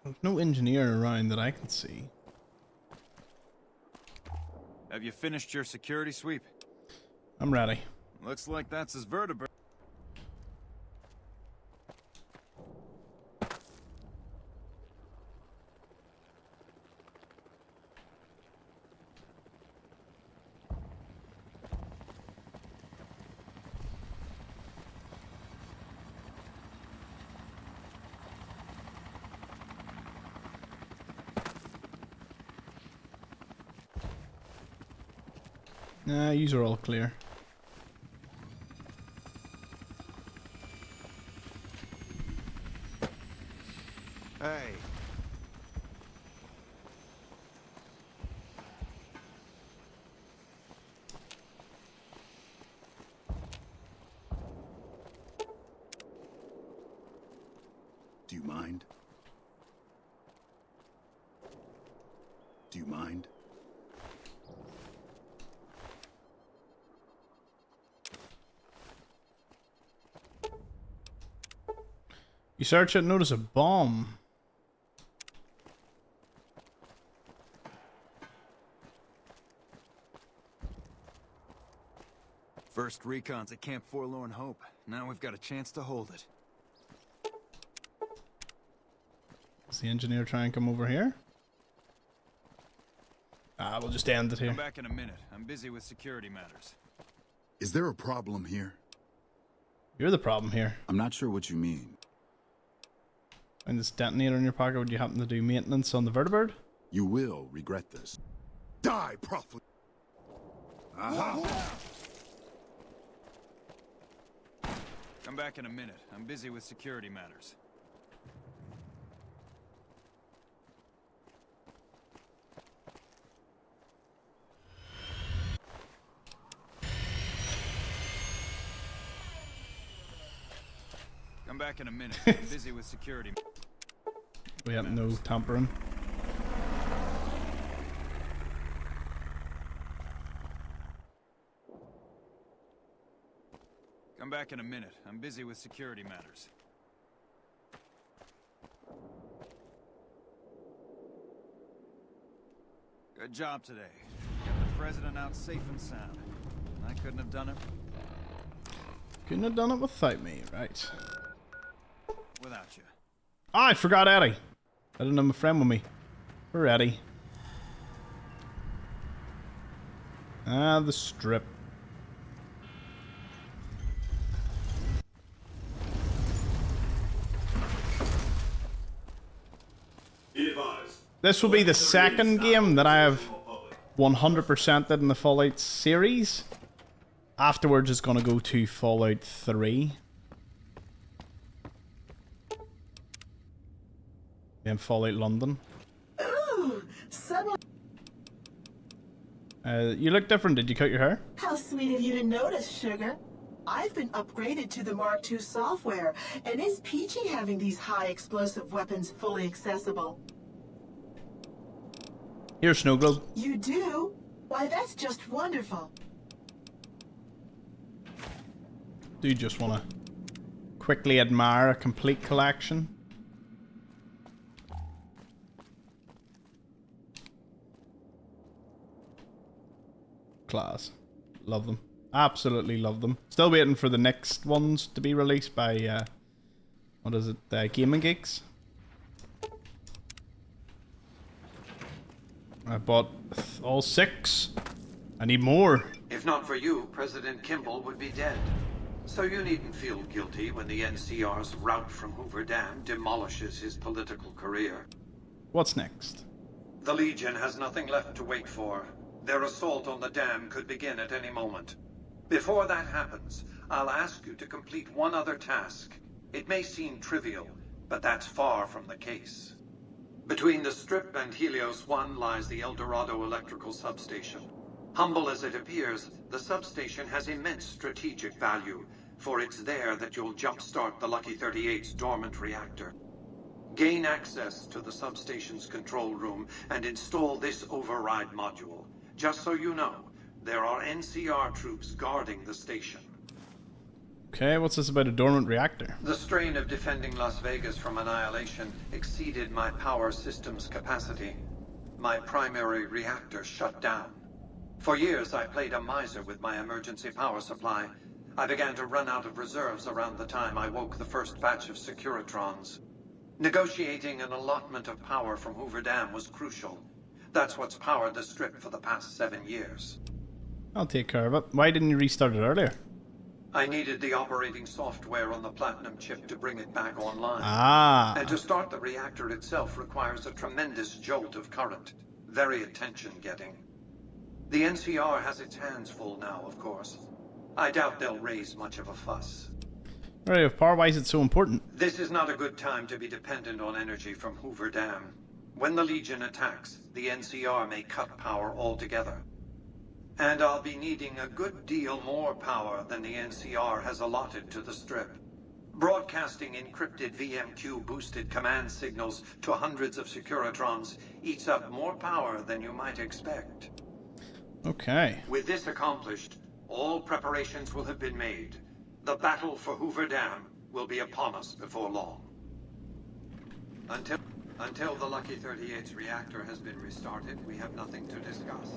There's no engineer around that I can see. Have you finished your security sweep? I'm ready. Looks like that's his vertebrae. Nah, these are all clear. Hey. Do you mind? Do you mind? You search it and notice a bomb. First recon's at Camp Forlorn Hope. Now we've got a chance to hold it. Does the engineer try and come over here? Ah, we'll just end it here. Come back in a minute. I'm busy with security matters. Is there a problem here? You're the problem here. I'm not sure what you mean. And this detonator in your pocket, would you happen to do maintenance on the vertibird? You will regret this. Die, profit! Aha! Come back in a minute. I'm busy with security matters. Come back in a minute. I'm busy with security. We have no tampering. back in a minute. I'm busy with security matters. Good job today. Got the president out safe and sound. I couldn't have done it. Couldn't have done it without me, right? Without you. Oh, I forgot Eddie. I didn't have my friend with me. We're Eddie. Ah, the strip. This will be the second game that I have 100%ed in the Fallout series. Afterwards, it's going to go to Fallout 3. Then Fallout London. Ooh, you look different. Did you cut your hair? how sweet of you to notice, sugar. I've been upgraded to the Mark II software, and it's peachy having these high explosive weapons fully accessible. Here's Snowglobe. You do? Why, that's just wonderful. Do you just want to quickly admire a complete collection? Class. Love them. Absolutely love them. Still waiting for the next ones to be released by, what is it, Gaming Geeks. I bought all 6. I need more. If not for you, President Kimball would be dead. So you needn't feel guilty when the NCR's rout from Hoover Dam demolishes his political career. What's next? The Legion has nothing left to wait for. Their assault on the dam could begin at any moment. Before that happens, I'll ask you to complete one other task. It may seem trivial, but that's far from the case. Between the Strip and Helios 1 lies the El Dorado electrical substation. Humble as it appears, the substation has immense strategic value, for it's there that you'll jumpstart the Lucky 38's dormant reactor. Gain access to the substation's control room and install this override module. Just so you know, there are NCR troops guarding the station. Okay, what's this about a dormant reactor? The strain of defending Las Vegas from annihilation exceeded my power system's capacity. My primary reactor shut down. For years, I played a miser with my emergency power supply. I began to run out of reserves around the time I woke the first batch of Securitrons. Negotiating an allotment of power from Hoover Dam was crucial. That's what's powered the Strip for the past 7 years. I'll take care of it. Why didn't you restart it earlier? I needed the operating software on the Platinum chip to bring it back online. Ah. And to start the reactor itself requires a tremendous jolt of current. Very attention-getting. The NCR has its hands full now, of course. I doubt they'll raise much of a fuss. Right, if power, why is it so important? This is not a good time to be dependent on energy from Hoover Dam. When the Legion attacks, the NCR may cut power altogether. And I'll be needing a good deal more power than the NCR has allotted to the Strip. Broadcasting encrypted VMQ-boosted command signals to hundreds of Securitrons eats up more power than you might expect. Okay. With this accomplished, all preparations will have been made. The battle for Hoover Dam will be upon us before long. Until the Lucky 38's reactor has been restarted, we have nothing to discuss.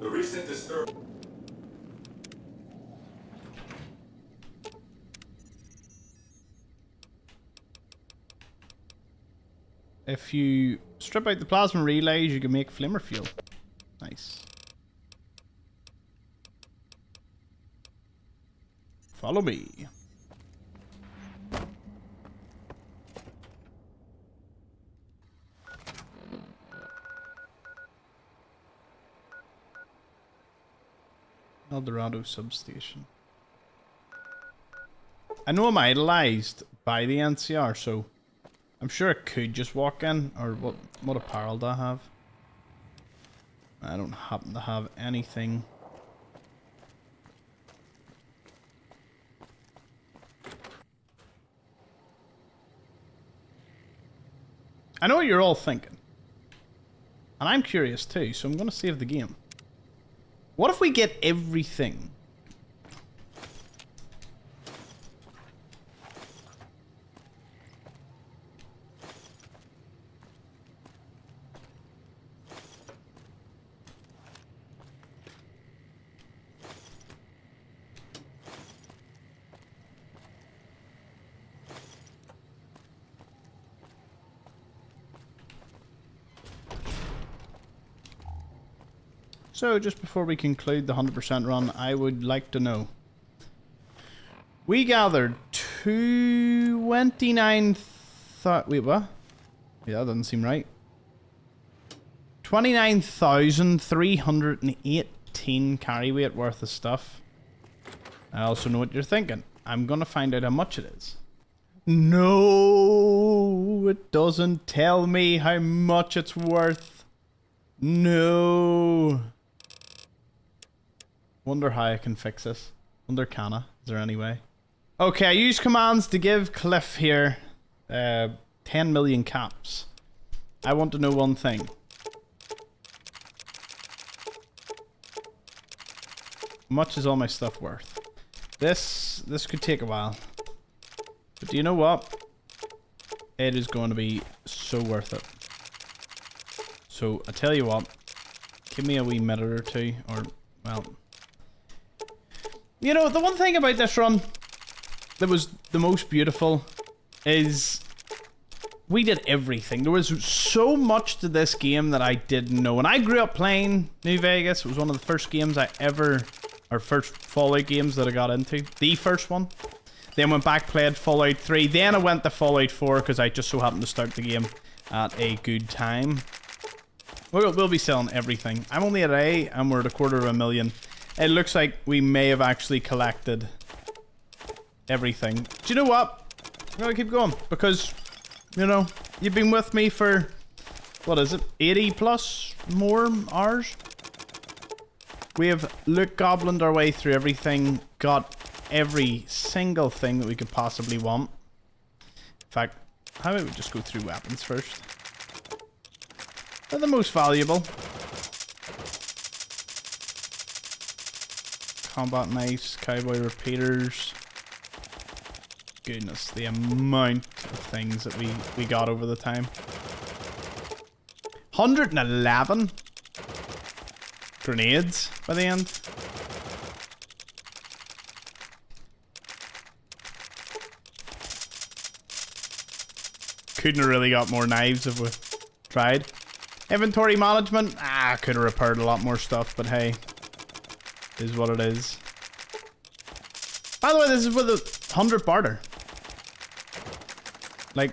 The recent disturbance. If you strip out the plasma relays, you can make flamer fuel. Nice. Follow me. El Dorado substation. I know I'm idolized by the NCR, so I'm sure I could just walk in. Or what apparel do I have? I don't happen to have anything. I know what you're all thinking. And I'm curious too, so I'm going to save the game. What if we get everything So, just before we conclude the 100% run, I would like to know. We gathered 29... Wait, what? Yeah, that doesn't seem right. 29,318 carry weight worth of stuff. I also know what you're thinking. I'm gonna find out how much it is. No, it doesn't tell me how much it's worth. No. Wonder how I can fix this. Wonder can I? Is there any way? Okay, I use commands to give Cliff here 10 million caps. I want to know one thing. How much is all my stuff worth? This could take a while. But do you know what? It is going to be so worth it. So, I tell you what. Give me a wee minute or two. Or, well... You know, the one thing about this run that was the most beautiful is... we did everything. There was so much to this game that I didn't know. When I grew up playing New Vegas, it was one of the first games I ever... or first Fallout games that I got into. The first one. Then went back, played Fallout 3. Then I went to Fallout 4 because I just so happened to start the game at a good time. We'll be selling everything. I'm only at A and we're at 250,000. It looks like we may have actually collected everything. Do you know what? I'm gonna keep going because, you know, you've been with me for, what is it, 80 plus more hours? We have loot goblined our way through everything, got every single thing that we could possibly want. In fact, how about we just go through weapons first? They're the most valuable. Combat knives, cowboy repeaters. Goodness, the amount of things that we got over the time. 111 grenades by the end. Couldn't have really got more knives if we tried. Inventory management, could have repaired a lot more stuff, but hey, is what it is. By the way, this is with a 100 barter. Like,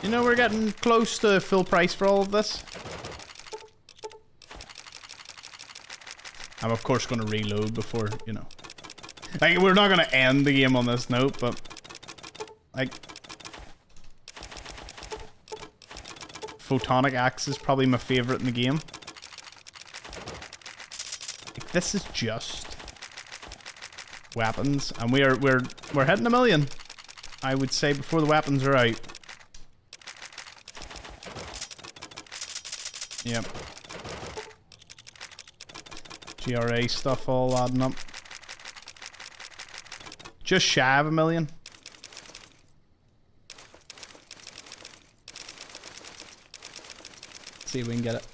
you know, we're getting close to full price for all of this. I'm of course going to reload before, you know. Like, we're not going to end the game on this note, but like, photonic axe is probably my favorite in the game. Like, this is just weapons, and we're hitting 1 million. I would say before the weapons are out. Yep. GRA stuff all adding up. Just shy of 1 million. Let's see if we can get it.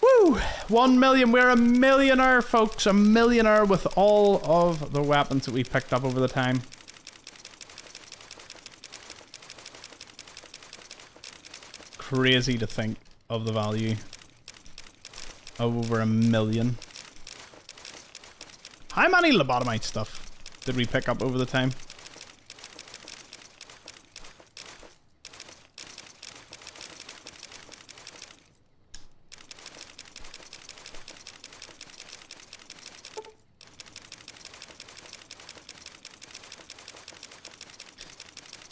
Woo! 1 million. We're a millionaire, folks. A millionaire with all of the weapons that we picked up over the time. Crazy to think of the value of over 1 million. How many lobotomite stuff did we pick up over the time?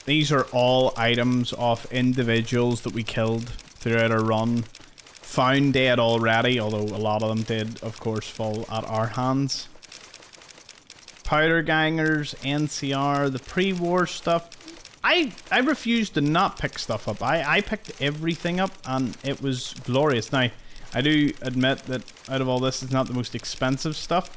These are all items of individuals that we killed throughout our run. Found dead already, although a lot of them did, of course, fall at our hands. Powder gangers, NCR, the pre-war stuff. I refused to not pick stuff up. I picked everything up and it was glorious. Now, I do admit that out of all this, it's not the most expensive stuff.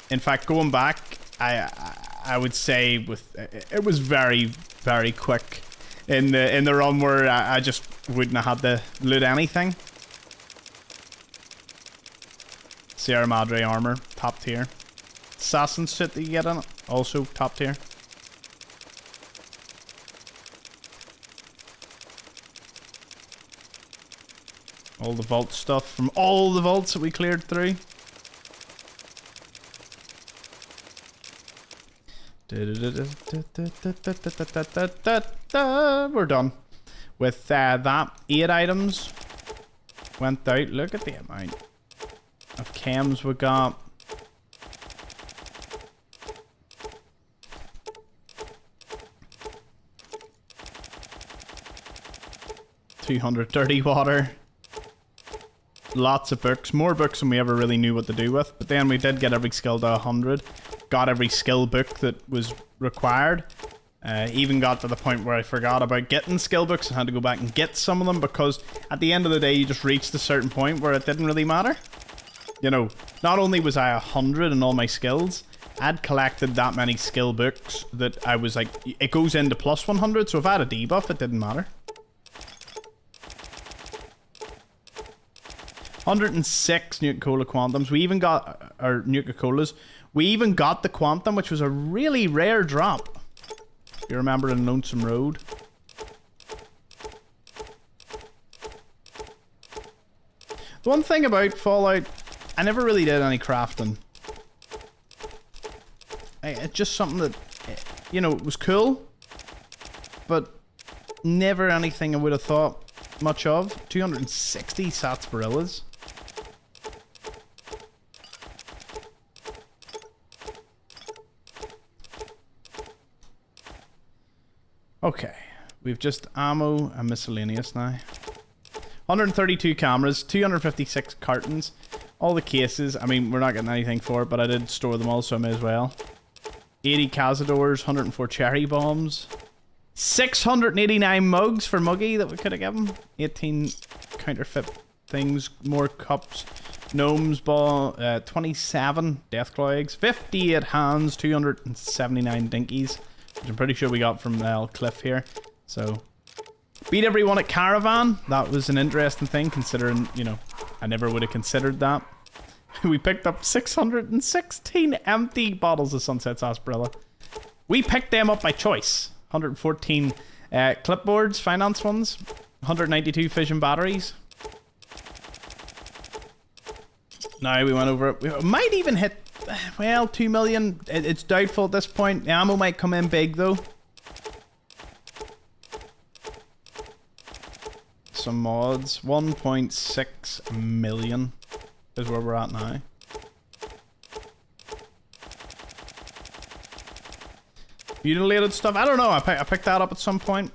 In fact, going back, I would say it was very, very quick in the run where I just wouldn't have had to loot anything. Sierra Madre armor, top tier. assassin suit that you get in it. Also top tier. All the vault stuff from all the vaults that we cleared through. We're done with that. 8 items went out. Look at the amount of chems we got. $230 water. Lots of books. More books than we ever really knew what to do with. But then we did get every skill to 100. Got every skill book that was required. Even got to the point where I forgot about getting skill books and had to go back and get some of them, because at the end of the day you just reached a certain point where it didn't really matter. You know, not only was I 100 in all my skills, I'd collected that many skill books that I was like, it goes into plus 100, so if I had a debuff it didn't matter. 106 Nuka-Cola Quantums. We even got, or Nuka-Colas. We even got the Quantum, which was a really rare drop. If you remember in Lonesome Road. The one thing about Fallout, I never really did any crafting. It's just something that, you know, it was cool, but never anything I would have thought much of. 260 sarsaparillas. Okay, we've just ammo and miscellaneous now. 132 cameras, 256 cartons, all the cases. I mean, we're not getting anything for it, but I did store them all, so I may as well. 80 Cazadors, 104 cherry bombs, 689 mugs for Muggy that we could have given. 18 counterfeit things, more cups, gnomes ball, 27 Deathclaw eggs, 58 hands, 279 dinkies. Which I'm pretty sure we got from Cliff here. So, beat everyone at Caravan. That was an interesting thing, considering, you know, I never would have considered that. We picked up 616 empty bottles of Sunset Sarsaparilla. We picked them up by choice. 114 clipboards, finance ones. 192 fission batteries. Now we went over it. We might even hit, well, 2 million. It's doubtful at this point. The ammo might come in big though. Some mods. 1.6 million is where we're at now. Mutilated stuff. I don't know. I picked that up at some point.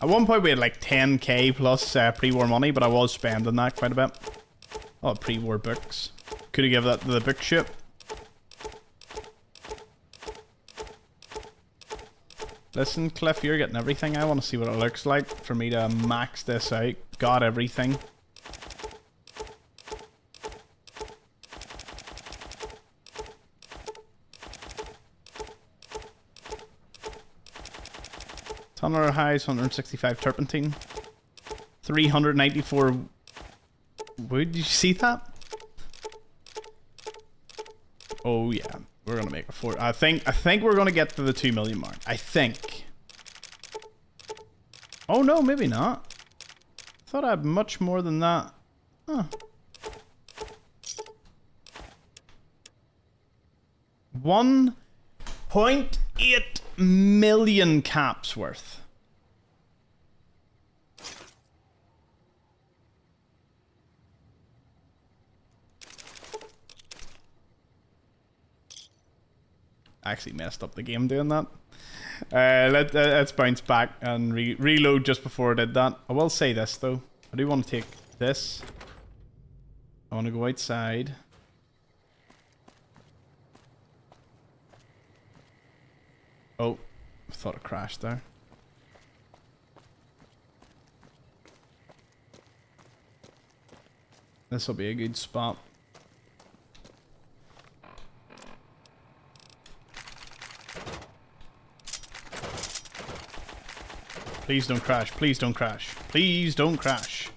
At one point we had like 10k plus pre-war money, but I was spending that quite a bit. Oh, pre-war books. Could have given that to the book ship. Listen, Cliff, you're getting everything. I want to see what it looks like for me to max this out. Got everything. $100 highs, 165 turpentine. 394 wood. Did you see that? Oh yeah, we're gonna make a 4. I think we're gonna get to the 2 million mark. I think. Oh no, maybe not. I thought I had much more than that. Huh. 1.8 million caps worth. I actually messed up the game doing that. Let's bounce back and reload just before I did that. I will say this though. I do want to take this. I want to go outside. Oh, I thought it crashed there. This will be a good spot. Please don't crash. Please don't crash. Please don't crash.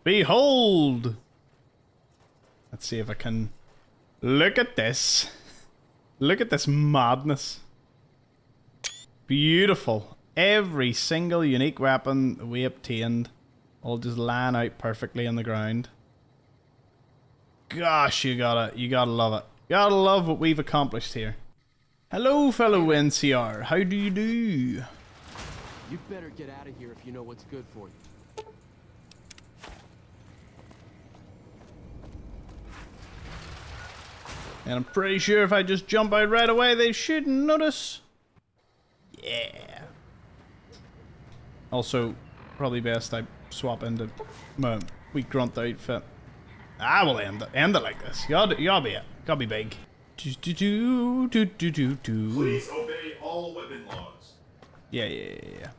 Behold! Let's see if I can... Look at this. Look at this madness. Beautiful. Every single unique weapon we obtained all just line out perfectly on the ground. Gosh, you gotta love it. Gotta love what we've accomplished here. Hello, fellow NCR. How do you do? You'd better get out of here if you know what's good for you. And I'm pretty sure if I just jump out right away, they shouldn't notice. Yeah. Also, probably best I swap into my weak grunt outfit. I will end it like this. Y'all be it. Gotta be big. Please obey all weapon laws. Yeah.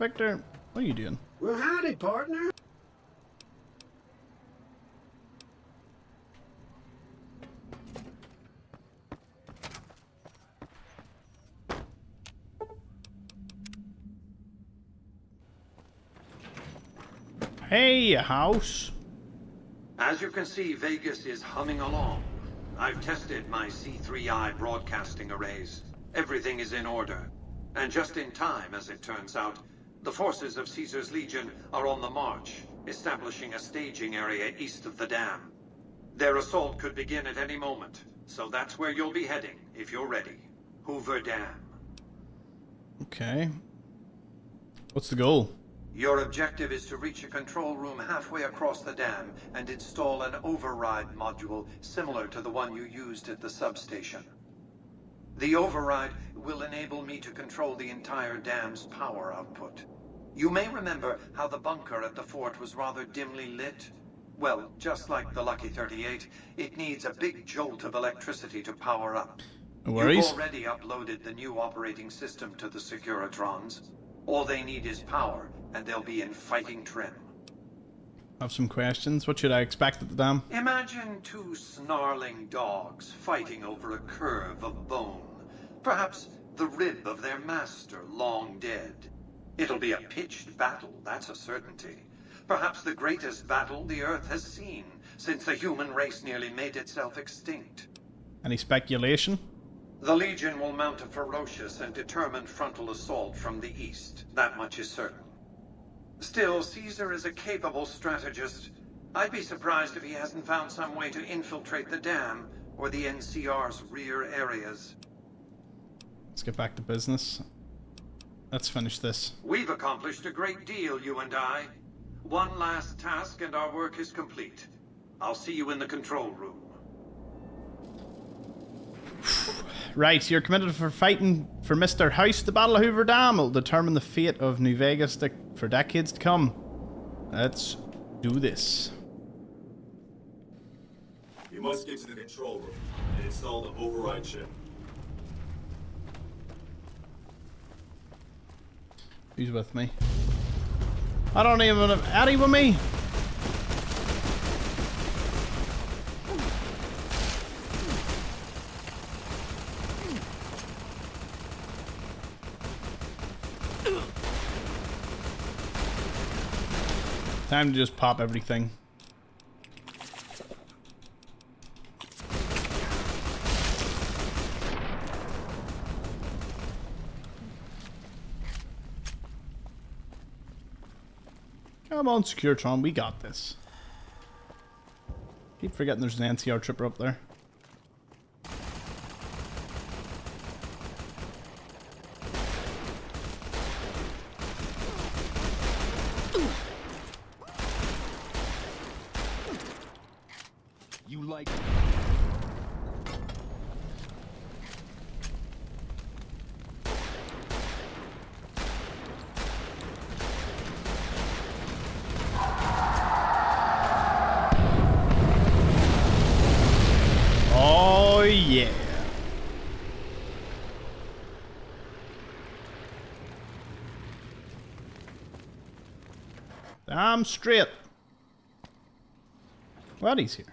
Victor, what are you doing? Well, howdy, partner. Hey, house. As you can see, Vegas is humming along. I've tested my C3I broadcasting arrays. Everything is in order. And just in time, as it turns out, the forces of Caesar's Legion are on the march, establishing a staging area east of the dam. Their assault could begin at any moment, so that's where you'll be heading, if you're ready. Hoover Dam. Okay. What's the goal? Your objective is to reach a control room halfway across the dam and install an override module similar to the one you used at the substation. The override will enable me to control the entire dam's power output. You may remember how the bunker at the fort was rather dimly lit? Well, just like the Lucky 38, it needs a big jolt of electricity to power up. No worries. You've already uploaded the new operating system to the Securitrons. All they need is power, and they'll be in fighting trim. I have some questions. What should I expect at the dam? Imagine two snarling dogs fighting over a curve of bone. Perhaps the rib of their master, long dead. It'll be a pitched battle, that's a certainty. Perhaps the greatest battle the Earth has seen since the human race nearly made itself extinct. Any speculation? The Legion will mount a ferocious and determined frontal assault from the east. That much is certain. Still, Caesar is a capable strategist. I'd be surprised if he hasn't found some way to infiltrate the dam or the NCR's rear areas. Let's get back to business. Let's finish this. We've accomplished a great deal, you and I. One last task and our work is complete. I'll see you in the control room. Right, you're committed for fighting for Mr. House. The Battle of Hoover Dam will determine the fate of New Vegas for decades to come. Let's do this. You must get to the control room and install the override chip. Who's with me? I don't even have Eddie with me. Time to just pop everything. Come on, Securitron, we got this. Keep forgetting there's an NCR tripper up there. You like... Oh yeah. Damn straight. Well, he's here.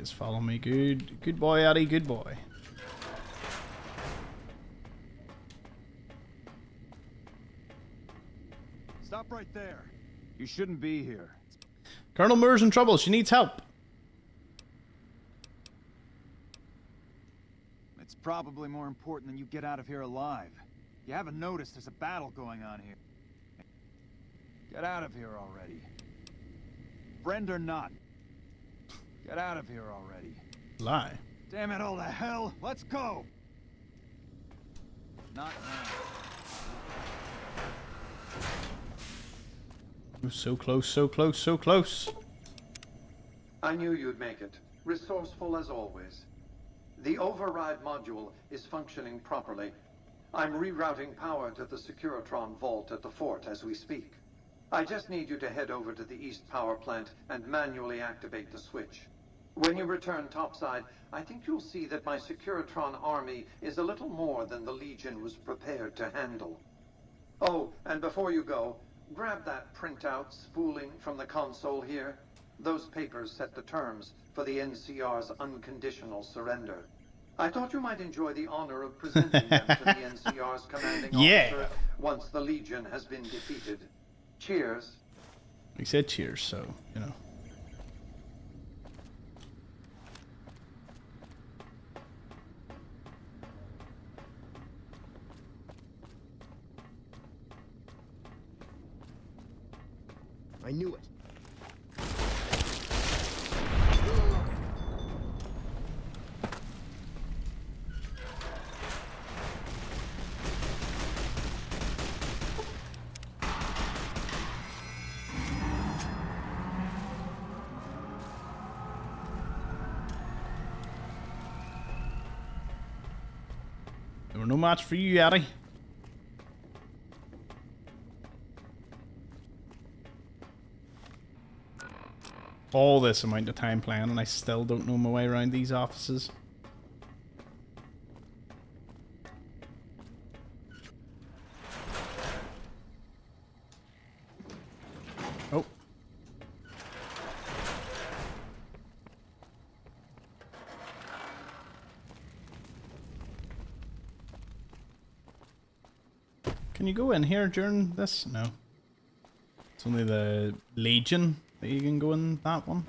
Just follow me. Good boy, Addy. Good boy. Stop right there. You shouldn't be here. Colonel Moore's in trouble. She needs help. It's probably more important than you get out of here alive. You haven't noticed there's a battle going on here. Get out of here already. Friend or not. Get out of here already. Lie. Damn it all to hell. Let's go. Not now. So close, so close, so close. I knew you'd make it. Resourceful as always. The override module is functioning properly. I'm rerouting power to the Securitron vault at the fort as we speak. I just need you to head over to the east power plant and manually activate the switch. When you return topside, I think you'll see that my Securitron army is a little more than the Legion was prepared to handle. Oh, and before you go, grab that printout spooling from the console here. Those papers set the terms for the NCR's unconditional surrender. I thought you might enjoy the honor of presenting them to the NCR's commanding officer once the Legion has been defeated. Cheers. He said cheers, so, you know. I knew it. They were no match for you, Addy. All this amount of time playing and I still don't know my way around these offices. Oh. Can you go in here during this? No. It's only the Legion that you can go in that one.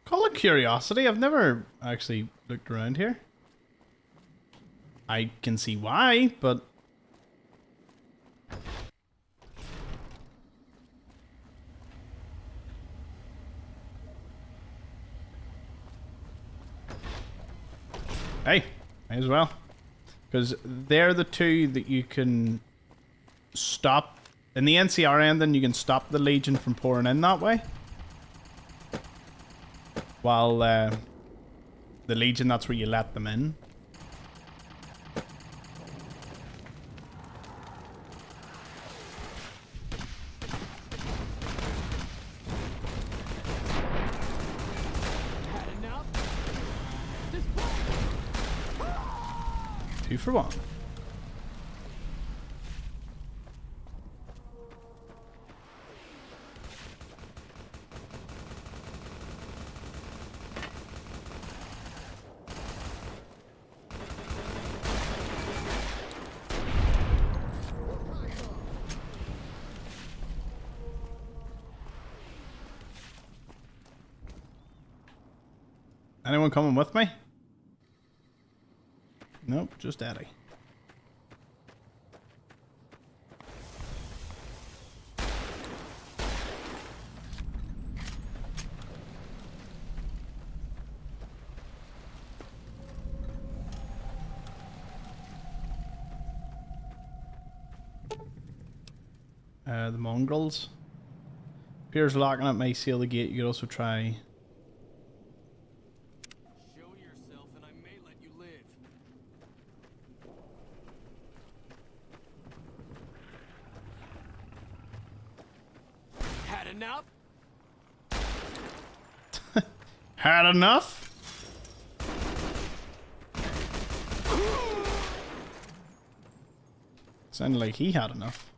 Call it curiosity. I've never actually looked around here. I can see why, but... Hey, may as well. Because they're the two that you can stop. In the NCR ending, you can stop the Legion from pouring in that way. While the Legion, that's where you let them in. Two for one. Anyone coming with me? Nope, just Daddy. The mongrels. Appears locking up may seal the gate. You could also try enough? Had enough? Sounded like he had enough.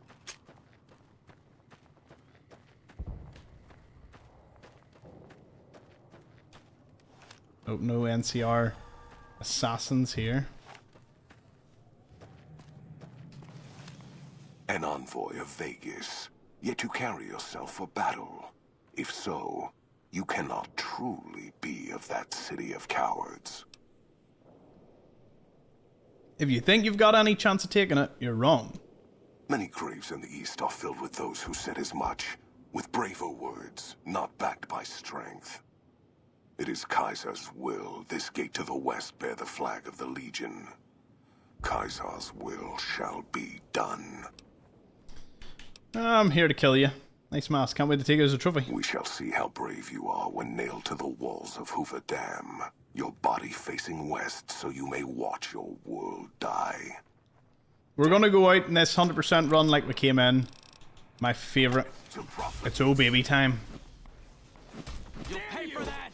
Oh, no NCR assassins here. An envoy of Vegas, yet you carry yourself for battle. If so, you cannot truly be of that city of cowards. If you think you've got any chance of taking it, you're wrong. Many graves in the East are filled with those who said as much, with braver words, not backed by strength. It is Kaiser's will this gate to the west bear the flag of the Legion. Kaiser's will shall be done. I'm here to kill you. Nice mask. Can't wait to take it as a trophy. We shall see how brave you are when nailed to the walls of Hoover Dam. Your body facing west so you may watch your world die. We're gonna go out in this 100% run like we came in. My favorite. It's oh baby time. You'll pay for that!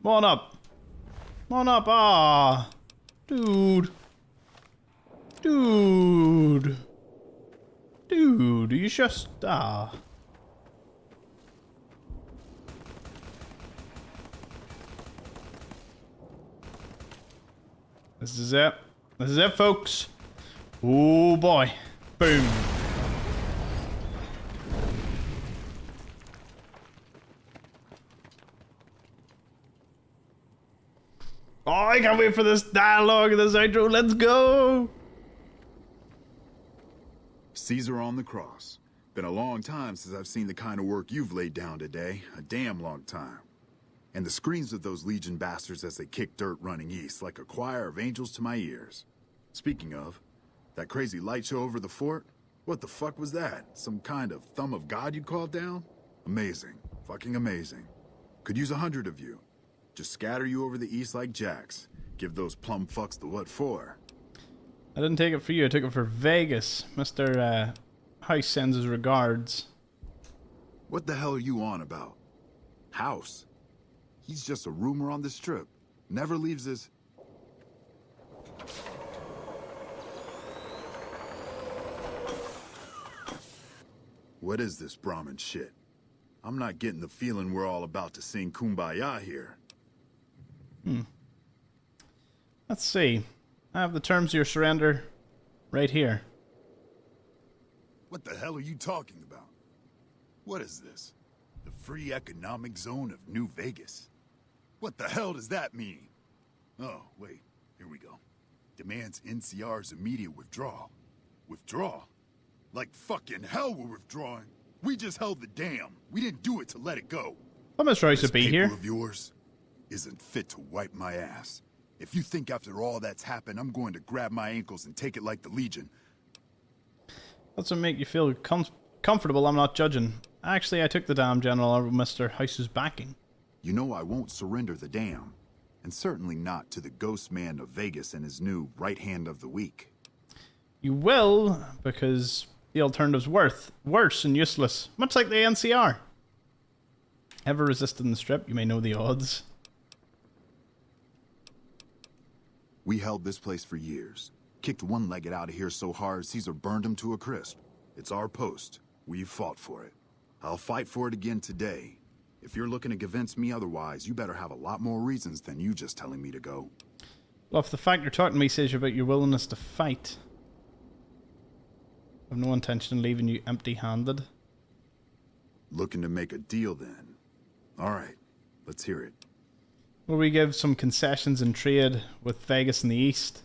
Come on up. Come on up. Ah. Dude. Dude. Dude, you just... Ah. This is it. This is it, folks. Oh boy. Boom. Oh, I can't wait for this dialogue and this outro. Let's go. Caesar on the cross. Been a long time since I've seen the kind of work you've laid down today. A damn long time. And the screams of those Legion bastards as they kick dirt running east like a choir of angels to my ears. Speaking of, that crazy light show over the fort? What the fuck was that? Some kind of thumb of God you called down? Amazing. Fucking amazing. Could use 100 of you. Just scatter you over the east like jacks. Give those plum fucks the what for. I didn't take it for you, I took it for Vegas. Mr. House sends his regards. What the hell are you on about? House? He's just a rumor on the strip. Never leaves his... What is this Brahmin shit? I'm not getting the feeling we're all about to sing Kumbaya here. Let's see. I have the terms of your surrender right here. What the hell are you talking about? What is this? The free economic zone of New Vegas? What the hell does that mean? Oh, wait. Here we go. Demands NCR's immediate withdrawal. Withdraw? Like fucking hell we're withdrawing. We just held the dam. We didn't do it to let it go. I'm Mr. House to be here. Of yours isn't fit to wipe my ass. If you think after all that's happened, I'm going to grab my ankles and take it like the Legion. That's what make you feel comfortable. I'm not judging. Actually, I took the dam, General, over Mr. House's backing. You know I won't surrender the dam. And certainly not to the ghost man of Vegas and his new right hand of the week. You will, because the alternative's worse and useless. Much like the NCR. Ever resisted in the strip, you may know the odds. We held this place for years. Kicked one-legged out of here so hard, Caesar burned him to a crisp. It's our post. We've fought for it. I'll fight for it again today. If you're looking to convince me otherwise, you better have a lot more reasons than you just telling me to go. Well, if the fact you're talking to me says about your willingness to fight, I have no intention of leaving you empty-handed. Looking to make a deal, then. All right, let's hear it. Will we give some concessions in trade with Vegas in the east?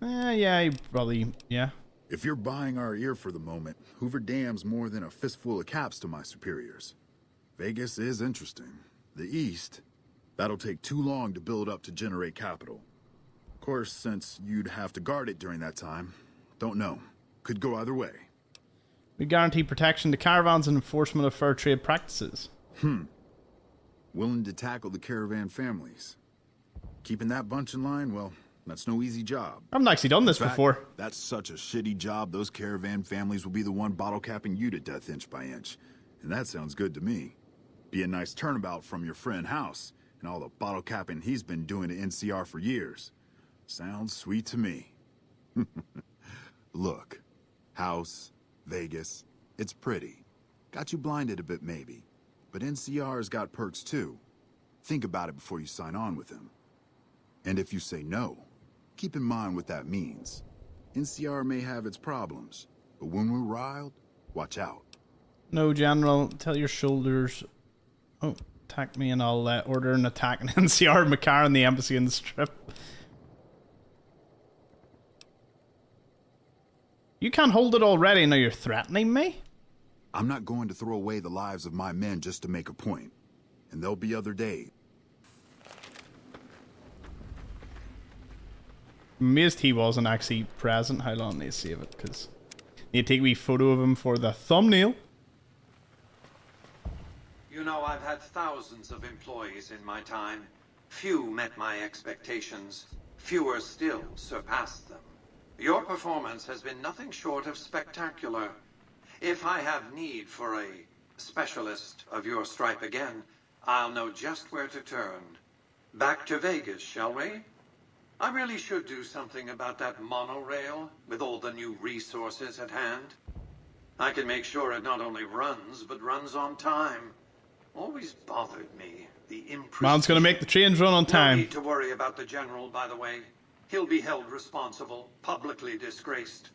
Yeah, probably, yeah. If you're buying our ear for the moment, Hoover Dam's more than a fistful of caps to my superiors. Vegas is interesting. The east, that'll take too long to build up to generate capital. Of course, since you'd have to guard it during that time, don't know. Could go either way. We guarantee protection to caravans and enforcement of fair trade practices. Willing to tackle the caravan families. Keeping that bunch in line, well, That's no easy job. I've not actually done this In fact, before. That's such a shitty job, those caravan families will be the one bottle capping you to death inch by inch. And that sounds good to me. Be a nice turnabout from your friend House and all the bottle capping he's been doing to NCR for years. Sounds sweet to me. Look, House, Vegas, it's pretty. Got you blinded a bit maybe. But NCR's got perks too. Think about it before you sign on with him. And if you say no, keep in mind what that means. NCR may have its problems, but when we're riled, watch out. No, General, tell your shoulders. Oh, attack me and I'll order an attack on NCR, McCarran, the embassy, and the Strip. You can't hold it already, now you're threatening me? I'm not going to throw away the lives of my men just to make a point. And there'll be other days. Amazed he wasn't actually present. How long do you save it? Because need to take a wee photo of him for the thumbnail. You know, I've had thousands of employees in my time. Few met my expectations. Fewer still surpassed them. Your performance has been nothing short of spectacular. If I have need for a specialist of your stripe again, I'll know just where to turn. Back to Vegas, shall we? I really should do something about that monorail with all the new resources at hand. I can make sure it not only runs, but runs on time. Always bothered me, the imprecision. Man's gonna make the trains run on time. No need to worry about the General, by the way. He'll be held responsible, publicly disgraced.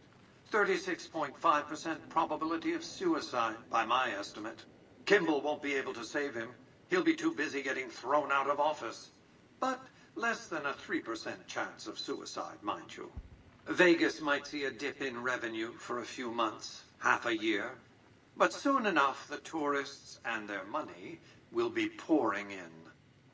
36.5% probability of suicide, by my estimate. Kimball won't be able to save him. He'll be too busy getting thrown out of office. But less than a 3% chance of suicide, mind you. Vegas might see a dip in revenue for a few months, half a year. But soon enough, the tourists and their money will be pouring in.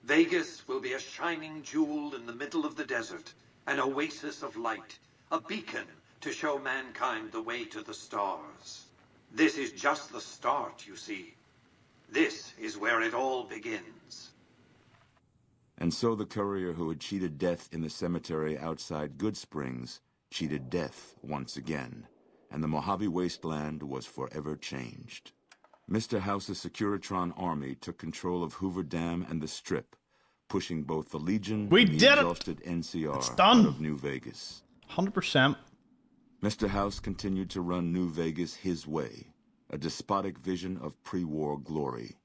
Vegas will be a shining jewel in the middle of the desert, an oasis of light, a beacon to show mankind the way to the stars. This is just the start, you see. This is where it all begins. And so the courier who had cheated death in the cemetery outside Good Springs cheated death once again, and the Mojave wasteland was forever changed. Mr. House's Securitron army took control of Hoover Dam and the Strip, pushing both the Legion and the exhausted NCR out of New Vegas. 100%. Mr. House continued to run New Vegas his way, a despotic vision of pre-war glory.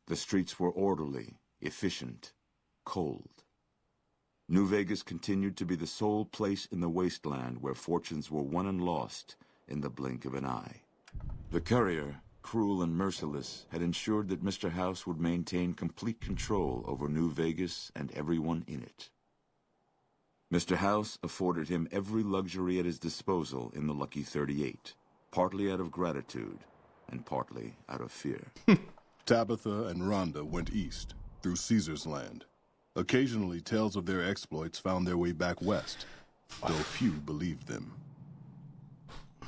The streets were orderly, efficient, cold. New Vegas continued to be the sole place in the wasteland where fortunes were won and lost in the blink of an eye. The courier, cruel and merciless, had ensured that Mr. House would maintain complete control over New Vegas and everyone in it. Mr. House afforded him every luxury at his disposal in the Lucky 38, partly out of gratitude and partly out of fear. Tabitha and Rhonda went east, through Caesar's land. Occasionally, tales of their exploits found their way back west, though few believed them.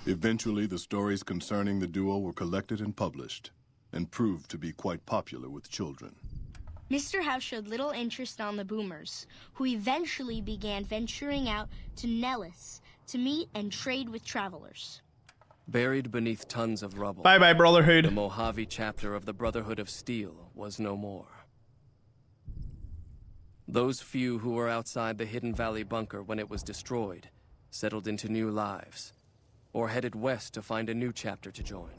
Eventually, the stories concerning the duo were collected and published, and proved to be quite popular with children. Mr. House showed little interest on the boomers, who eventually began venturing out to Nellis to meet and trade with travelers. Buried beneath tons of rubble. Bye-bye, Brotherhood. The Mojave chapter of the Brotherhood of Steel was no more. Those few who were outside the Hidden Valley bunker when it was destroyed settled into new lives, or headed west to find a new chapter to join.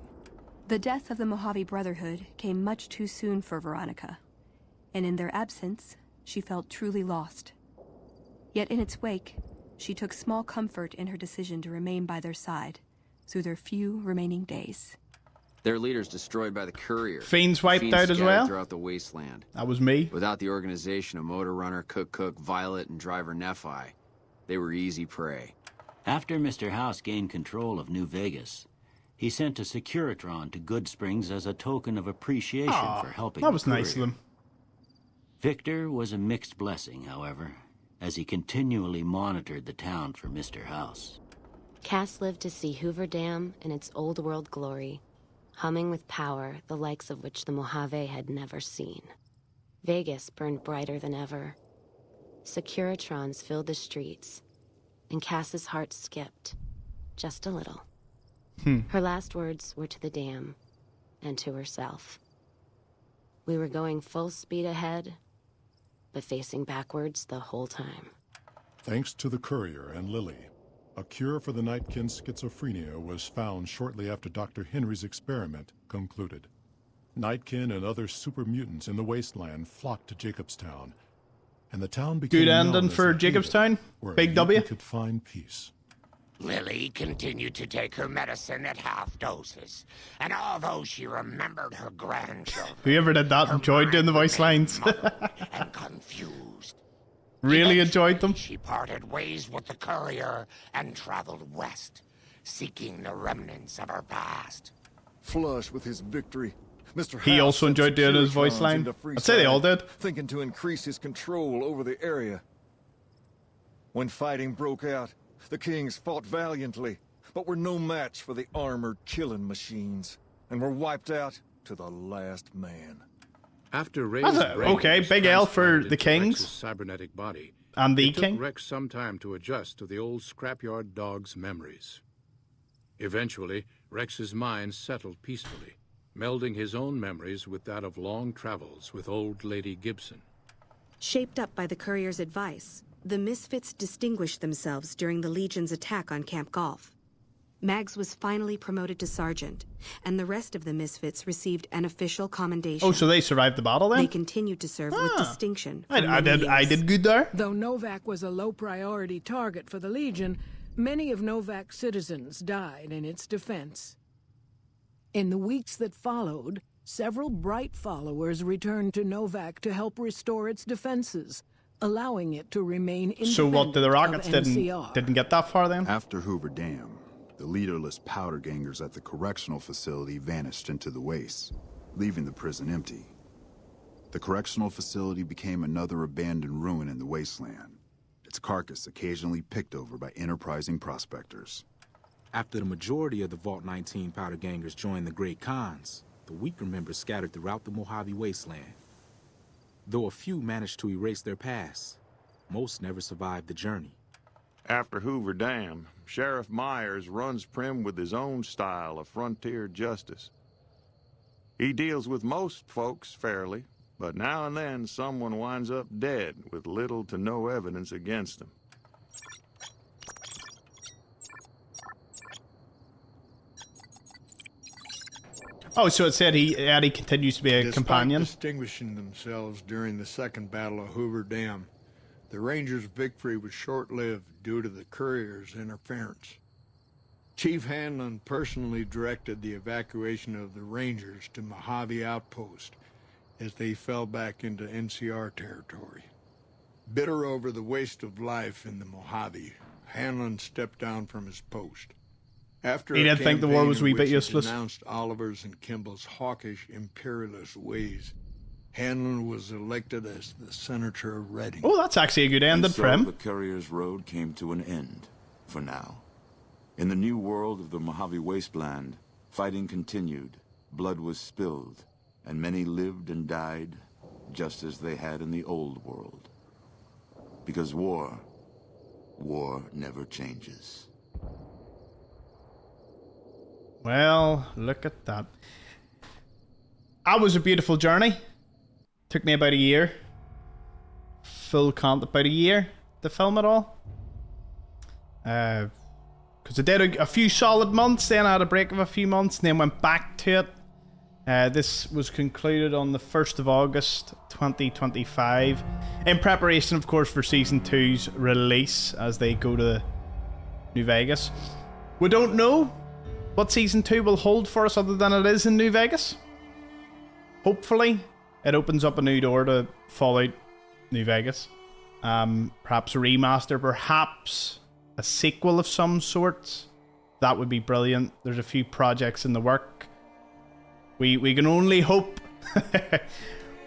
The death of the Mojave Brotherhood came much too soon for Veronica, and in their absence, she felt truly lost. Yet in its wake, she took small comfort in her decision to remain by their side through their few remaining days. Their leaders destroyed by the courier. Fiends wiped out as well? Throughout the wasteland. That was me. Without the organization of Motor Runner, Cook, Violet, and Driver Nephi, they were easy prey. After Mr. House gained control of New Vegas, he sent a Securitron to Good Springs as a token of appreciation for helping that was the courier. nice of them. Victor was a mixed blessing, however, as he continually monitored the town for Mr. House. Cass lived to see Hoover Dam in its old world glory, humming with power the likes of which the Mojave had never seen. Vegas burned brighter than ever. Securitrons filled the streets, and Cass's heart skipped, just a little. Her last words were to the dam, and to herself. We were going full speed ahead, but facing backwards the whole time. Thanks to the courier and Lily, a cure for the Nightkin's schizophrenia was found shortly after Dr. Henry's experiment concluded. Nightkin and other super mutants in the wasteland flocked to Jacobstown, and the town became good known ending as for a Jacobstown. haven where Big a W. mutant could find peace. Lily continued to take her medicine at half doses, and although she remembered her grandchildren, Whoever did that enjoyed doing the voice lines. and confused, Really enjoyed them. she parted ways with the courier and traveled west, seeking the remnants of her past. Flush with his victory, Mr. He House also sent enjoyed doing his voice Securitrons line. into I'd say they all Freeside, did. thinking to increase his control over the area. When fighting broke out, the Kings fought valiantly, but were no match for the armored killing machines, and were wiped out to the last man. After That's a- okay, big L for the Kings. Cybernetic body. And the it King. took Rex some time to adjust to the old scrapyard dog's memories. Eventually, Rex's mind settled peacefully, melding his own memories with that of long travels with old Lady Gibson. Shaped up by the courier's advice, the Misfits distinguished themselves during the Legion's attack on Camp Golf. Mags was finally promoted to sergeant, and the rest of the Misfits received an official commendation. Oh, so they survived the battle then? They continued to serve with distinction. for I many years. did good there. Though Novak was a low-priority target for the Legion, many of Novak's citizens died in its defense. In the weeks that followed, several bright followers returned to Novak to help restore its defenses, allowing it to remain independent So what, the rockets of NCR. didn't get that far then? After Hoover Dam, the leaderless powder gangers at the correctional facility vanished into the wastes, leaving the prison empty. The correctional facility became another abandoned ruin in the wasteland, its carcass occasionally picked over by enterprising prospectors. After the majority of the Vault 19 powder gangers joined the Great Khans, the weaker members scattered throughout the Mojave wasteland. Though a few managed to erase their past, most never survived the journey. After Hoover Dam, Sheriff Myers runs Prim with his own style of frontier justice. He deals with most folks fairly, but now and then someone winds up dead with little to no evidence against them. Oh, so it said Eddie continues to be a companion. Distinguishing themselves during the Second Battle of Hoover Dam, the Rangers' victory was short-lived due to the courier's interference. Chief Hanlon personally directed the evacuation of the Rangers to Mojave Outpost as they fell back into NCR territory. Bitter over the waste of life in the Mojave, Hanlon stepped down from his post. After He a didn't think the war campaign was in wee bit which he useless. denounced Oliver's and Kimball's hawkish, imperialist ways, Hanlon was elected as the Senator of Reading. Oh, that's actually a good ending And so for him. the courier's road came to an end, for now. In the new world of the Mojave Wasteland, fighting continued, blood was spilled, and many lived and died just as they had in the old world. Because war never changes. Well, look at that. That was a beautiful journey. Took me about a year. Full count, about a year to film it all. Because I did a few solid months, then I had a break of a few months, and then went back to it. This was concluded on the 1st of August 2025, in preparation, of course, for Season 2's release as they go to New Vegas. We don't know what Season 2 will hold for us other than it is in New Vegas. Hopefully, it opens up a new door to Fallout New Vegas. Perhaps a remaster, perhaps a sequel of some sort. That would be brilliant. There's a few projects in the work. We can only hope.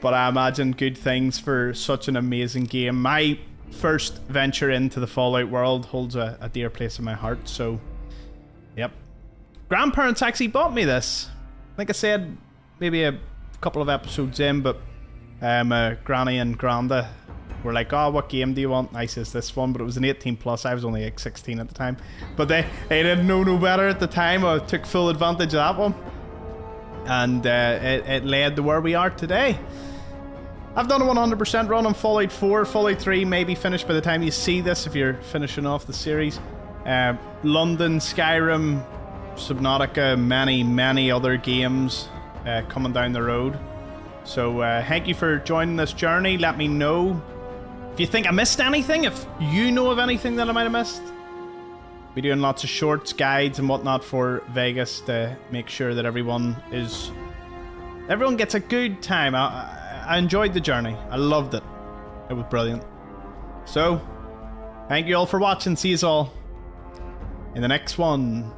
But I imagine good things for such an amazing game. My first venture into the Fallout world holds a dear place in my heart. So, yep. Grandparents actually bought me this. Like I said, maybe a couple of episodes in, but Granny and Granda were like, oh, what game do you want? And I says this one, but it was an 18 plus. I was only like 16 at the time. But they didn't know no better at the time. I took full advantage of that one. And it led to where we are today. I've done a 100% run on Fallout 4. Fallout 3 may be finished by the time you see this if you're finishing off the series. London, Skyrim, Subnautica, many other games coming down the road. So thank you for joining this journey. Let me know if you think I missed anything, if you know of anything that I might have missed. We're doing lots of shorts, guides and whatnot for Vegas to make sure that everyone gets a good time. I enjoyed the journey. I loved it. It was brilliant. So, thank you all for watching. See you all in the next one.